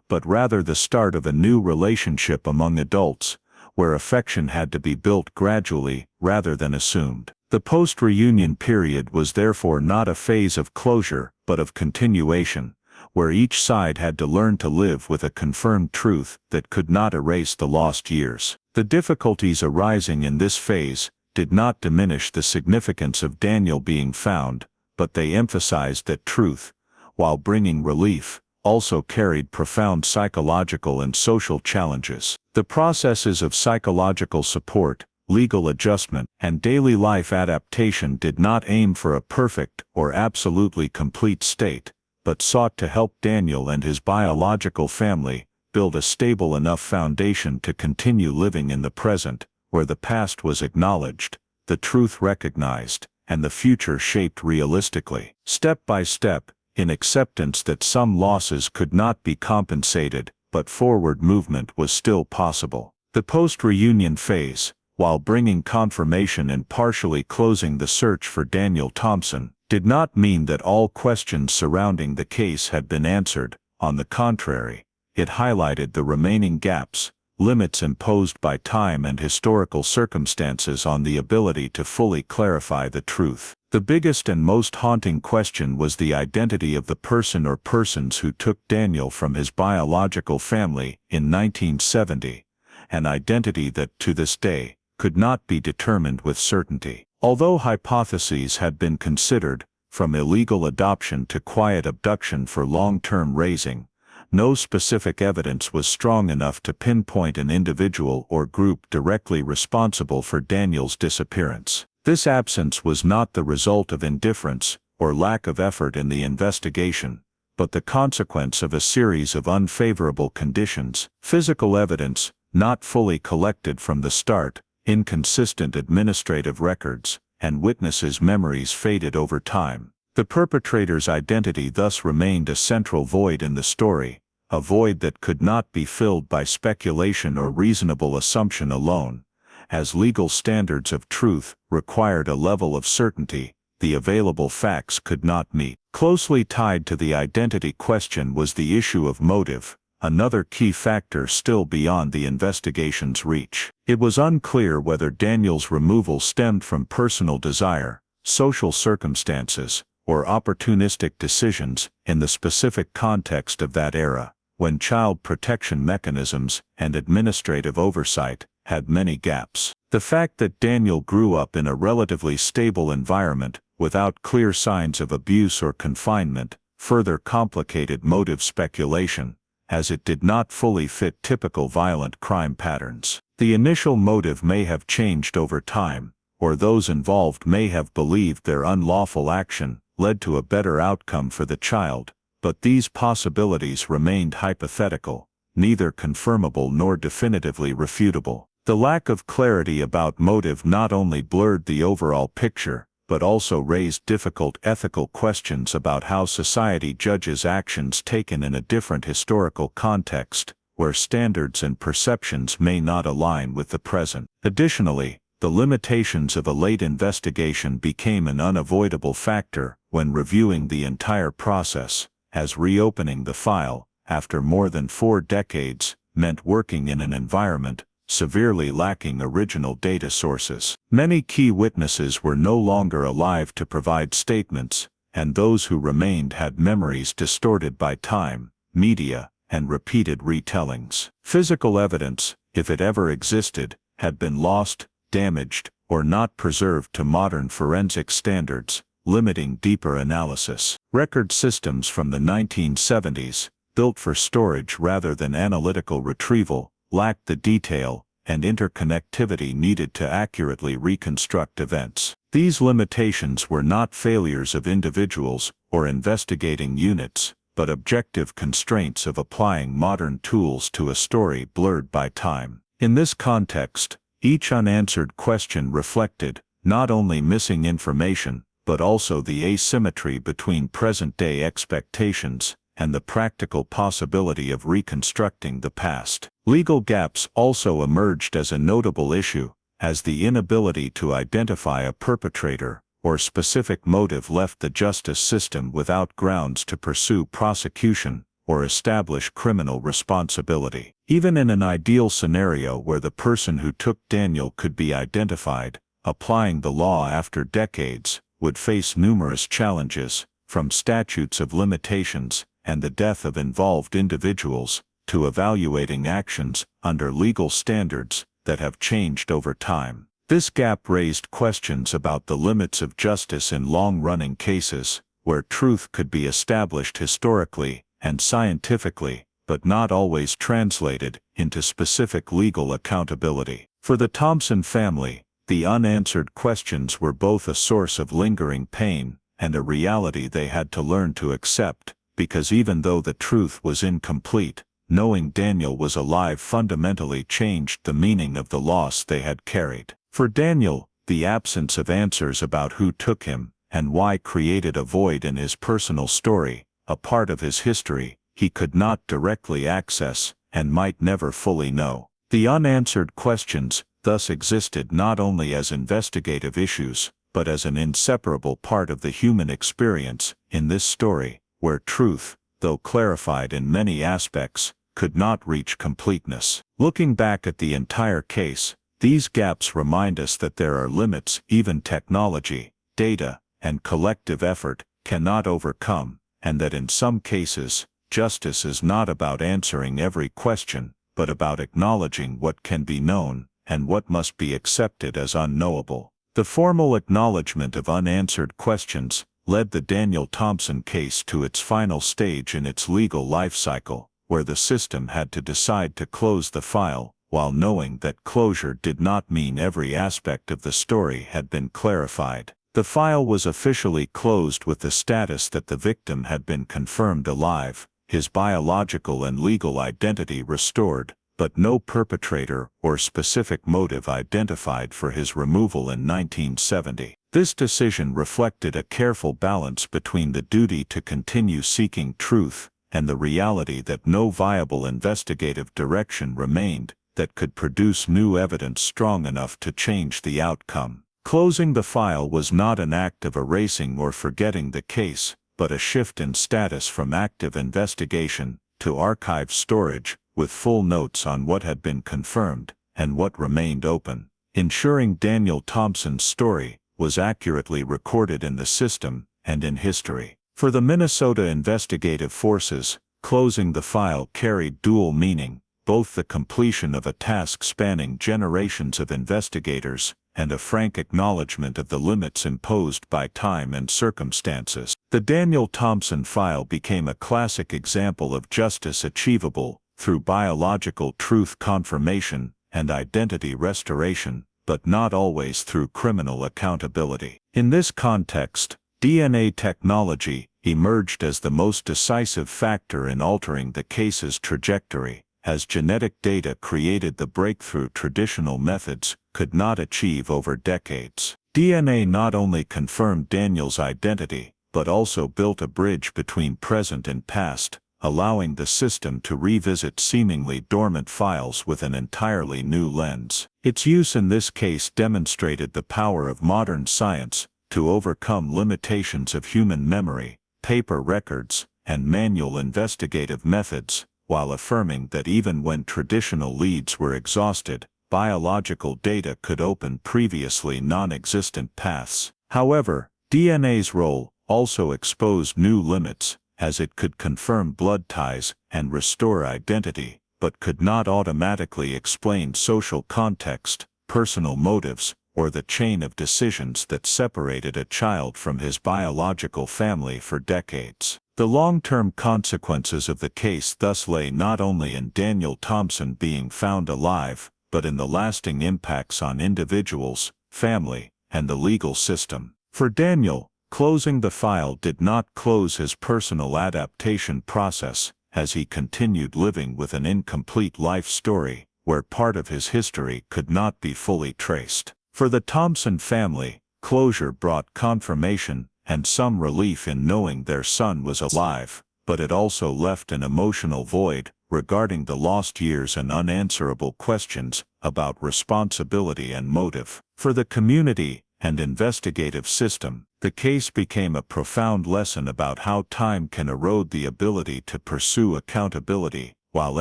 but rather the start of a new relationship among adults, where affection had to be built gradually rather than assumed. The post-reunion period was therefore not a phase of closure but of continuation, where each side had to learn to live with a confirmed truth that could not erase the lost years. The difficulties arising in this phase did not diminish the significance of Daniel being found, but they emphasized that truth, while bringing relief, also carried profound psychological and social challenges. The processes of psychological support, legal adjustment, and daily life adaptation did not aim for a perfect or absolutely complete state, but sought to help Daniel and his biological family build a stable enough foundation to continue living in the present, where the past was acknowledged, the truth recognized, and the future shaped realistically. Step by step, in acceptance that some losses could not be compensated, but forward movement was still possible. The post-reunion phase, while bringing confirmation and partially closing the search for Daniel Thompson, did not mean that all questions surrounding the case had been answered. On the contrary, it highlighted the remaining gaps, limits imposed by time and historical circumstances on the ability to fully clarify the truth. The biggest and most haunting question was the identity of the person or persons who took Daniel from his biological family in 1970, an identity that, to this day, could not be determined with certainty. Although hypotheses had been considered, from illegal adoption to quiet abduction for long-term raising, no specific evidence was strong enough to pinpoint an individual or group directly responsible for Daniel's disappearance. This absence was not the result of indifference or lack of effort in the investigation, but the consequence of a series of unfavorable conditions: physical evidence, not fully collected from the start, inconsistent administrative records, and witnesses' memories faded over time. The perpetrator's identity thus remained a central void in the story, a void that could not be filled by speculation or reasonable assumption alone, as legal standards of truth required a level of certainty the available facts could not meet. Closely tied to the identity question was the issue of motive, another key factor still beyond the investigation's reach. It was unclear whether Daniel's removal stemmed from personal desire, social circumstances, or opportunistic decisions in the specific context of that era, when child protection mechanisms and administrative oversight had many gaps. The fact that Daniel grew up in a relatively stable environment without clear signs of abuse or confinement further complicated motive speculation, as it did not fully fit typical violent crime patterns. The initial motive may have changed over time, or those involved may have believed their unlawful action led to a better outcome for the child, but these possibilities remained hypothetical, neither confirmable nor definitively refutable. The lack of clarity about motive not only blurred the overall picture, but also raised difficult ethical questions about how society judges actions taken in a different historical context, where standards and perceptions may not align with the present. Additionally, the limitations of a late investigation became an unavoidable factor when reviewing the entire process, as reopening the file, after more than 4 decades, meant working in an environment severely lacking original data sources. Many key witnesses were no longer alive to provide statements, and those who remained had memories distorted by time, media, and repeated retellings. Physical evidence, if it ever existed, had been lost, damaged, or not preserved to modern forensic standards, limiting deeper analysis. Record systems from the 1970s, built for storage rather than analytical retrieval, lacked the detail and interconnectivity needed to accurately reconstruct events. These limitations were not failures of individuals or investigating units, but objective constraints of applying modern tools to a story blurred by time. In this context, each unanswered question reflected not only missing information, but also the asymmetry between present-day expectations and the practical possibility of reconstructing the past. Legal gaps also emerged as a notable issue, as the inability to identify a perpetrator or specific motive left the justice system without grounds to pursue prosecution or establish criminal responsibility. Even in an ideal scenario where the person who took Daniel could be identified, applying the law after decades would face numerous challenges, from statutes of limitations and the death of involved individuals, to evaluating actions under legal standards that have changed over time. This gap raised questions about the limits of justice in long-running cases, where truth could be established historically and scientifically, but not always translated into specific legal accountability. For the Thompson family, the unanswered questions were both a source of lingering pain and a reality they had to learn to accept, because even though the truth was incomplete, knowing Daniel was alive fundamentally changed the meaning of the loss they had carried. For Daniel, the absence of answers about who took him and why created a void in his personal story, a part of his history he could not directly access and might never fully know. The unanswered questions thus existed not only as investigative issues, but as an inseparable part of the human experience in this story, where truth, though clarified in many aspects, could not reach completeness. Looking back at the entire case, these gaps remind us that there are limits even technology, data, and collective effort cannot overcome, and that in some cases, justice is not about answering every question, but about acknowledging what can be known and what must be accepted as unknowable. The formal acknowledgement of unanswered questions led the Daniel Thompson case to its final stage in its legal life cycle, where the system had to decide to close the file, while knowing that closure did not mean every aspect of the story had been clarified. The file was officially closed with the status that the victim had been confirmed alive, his biological and legal identity restored, but no perpetrator or specific motive identified for his removal in 1970. This decision reflected a careful balance between the duty to continue seeking truth and the reality that no viable investigative direction remained that could produce new evidence strong enough to change the outcome. Closing the file was not an act of erasing or forgetting the case, but a shift in status from active investigation to archive storage, with full notes on what had been confirmed and what remained open, ensuring Daniel Thompson's story was accurately recorded in the system and in history. For the Minnesota investigative forces, closing the file carried dual meaning, both the completion of a task spanning generations of investigators and a frank acknowledgement of the limits imposed by time and circumstances. The Daniel Thompson file became a classic example of justice achievable through biological truth confirmation and identity restoration, but not always through criminal accountability. In this context, DNA technology emerged as the most decisive factor in altering the case's trajectory, as genetic data created the breakthrough traditional methods could not achieve over decades. DNA not only confirmed Daniel's identity, but also built a bridge between present and past, allowing the system to revisit seemingly dormant files with an entirely new lens. Its use in this case demonstrated the power of modern science to overcome limitations of human memory, paper records, and manual investigative methods, while affirming that even when traditional leads were exhausted, biological data could open previously non-existent paths. However, DNA's role also exposed new limits, as it could confirm blood ties and restore identity, but could not automatically explain social context, personal motives, or the chain of decisions that separated a child from his biological family for decades. The long-term consequences of the case thus lay not only in Daniel Thompson being found alive, but in the lasting impacts on individuals, family, and the legal system. For Daniel, closing the file did not close his personal adaptation process, as he continued living with an incomplete life story, where part of his history could not be fully traced. For the Thompson family, closure brought confirmation and some relief in knowing their son was alive, but it also left an emotional void regarding the lost years and unanswerable questions about responsibility and motive. For the community and investigative system, the case became a profound lesson about how time can erode the ability to pursue accountability, while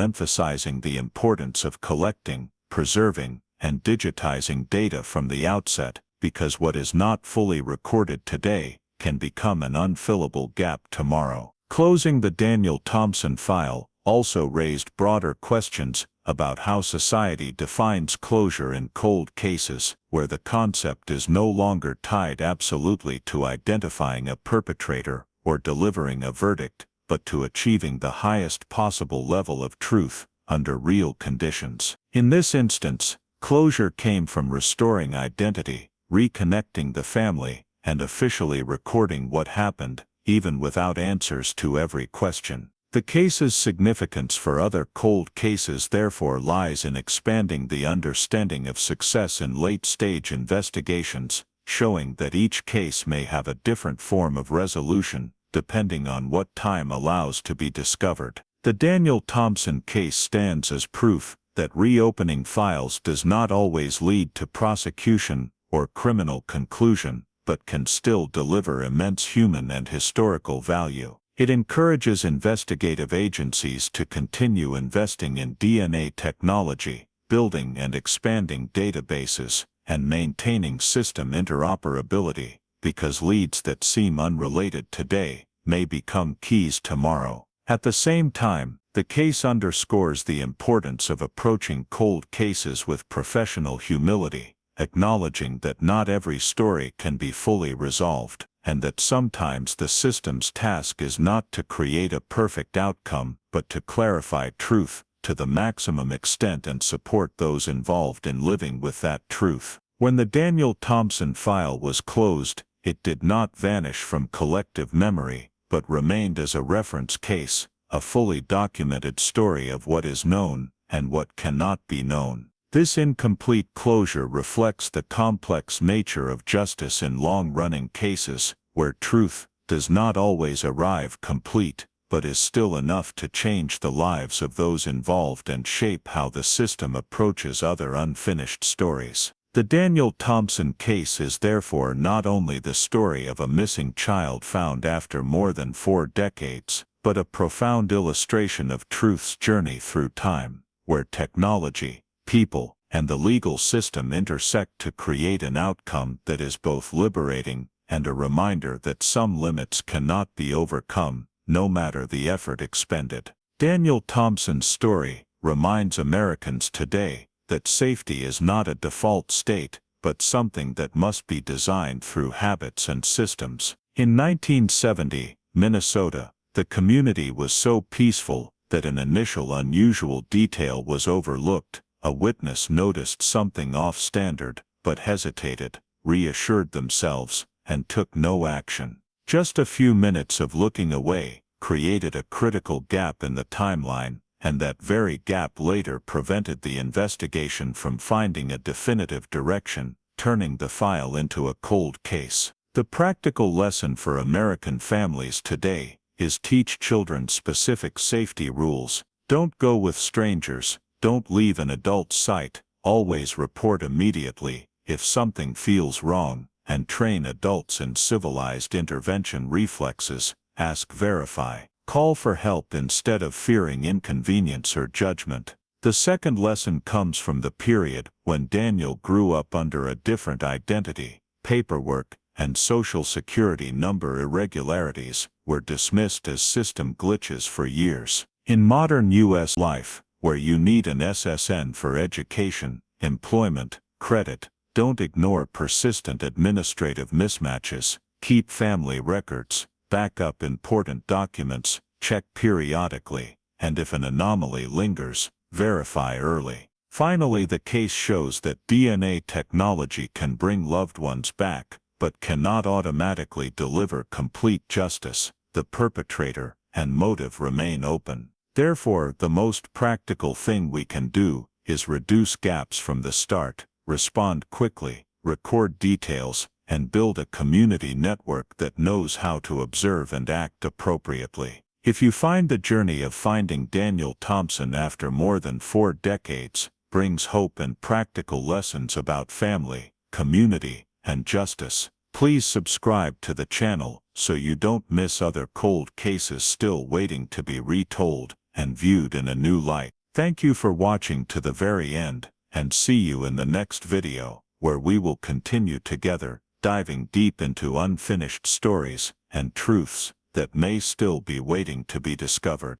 emphasizing the importance of collecting, preserving, and digitizing data from the outset, because what is not fully recorded today can become an unfillable gap tomorrow. Closing the Daniel Thompson file also raised broader questions about how society defines closure in cold cases, where the concept is no longer tied absolutely to identifying a perpetrator or delivering a verdict, but to achieving the highest possible level of truth under real conditions. In this instance, closure came from restoring identity, reconnecting the family, and officially recording what happened, even without answers to every question. The case's significance for other cold cases therefore lies in expanding the understanding of success in late-stage investigations, showing that each case may have a different form of resolution, depending on what time allows to be discovered. The Daniel Thompson case stands as proof that reopening files does not always lead to prosecution or criminal conclusion, but can still deliver immense human and historical value. It encourages investigative agencies to continue investing in DNA technology, building and expanding databases, and maintaining system interoperability, because leads that seem unrelated today may become keys tomorrow. At the same time, the case underscores the importance of approaching cold cases with professional humility, acknowledging that not every story can be fully resolved, and that sometimes the system's task is not to create a perfect outcome, but to clarify truth to the maximum extent and support those involved in living with that truth. When the Daniel Thompson file was closed, it did not vanish from collective memory, but remained as a reference case, a fully documented story of what is known and what cannot be known. This incomplete closure reflects the complex nature of justice in long-running cases, where truth does not always arrive complete, but is still enough to change the lives of those involved and shape how the system approaches other unfinished stories. The Daniel Thompson case is therefore not only the story of a missing child found after more than 4 decades, but a profound illustration of truth's journey through time, where technology, people, and the legal system intersect to create an outcome that is both liberating and a reminder that some limits cannot be overcome, no matter the effort expended. Daniel Thompson's story reminds Americans today that safety is not a default state, but something that must be designed through habits and systems. In 1970, Minnesota, the community was so peaceful that an initial unusual detail was overlooked. A witness noticed something off-standard, but hesitated, reassured themselves, and took no action. Just a few minutes of looking away created a critical gap in the timeline, and that very gap later prevented the investigation from finding a definitive direction, turning the file into a cold case. The practical lesson for American families today is teach children specific safety rules. Don't go with strangers, don't leave an adult's sight, always report immediately if something feels wrong, and train adults in civilized intervention reflexes, ask, verify. Call for help instead of fearing inconvenience or judgment. The second lesson comes from the period when Daniel grew up under a different identity. Paperwork and social security number irregularities were dismissed as system glitches for years. In modern U.S. life, where you need an SSN for education, employment, credit, don't ignore persistent administrative mismatches. Keep family records. Back up important documents, check periodically, and if an anomaly lingers, verify early. Finally, the case shows that DNA technology can bring loved ones back, but cannot automatically deliver complete justice. The perpetrator and motive remain open. Therefore, the most practical thing we can do is reduce gaps from the start, respond quickly, record details, and build a community network that knows how to observe and act appropriately. If you find the journey of finding Daniel Thompson after more than 4 decades brings hope and practical lessons about family, community, and justice, please subscribe to the channel so you don't miss other cold cases still waiting to be retold and viewed in a new light. Thank you for watching to the very end, and see you in the next video, where we will continue together, diving deep into unfinished stories and truths that may still be waiting to be discovered.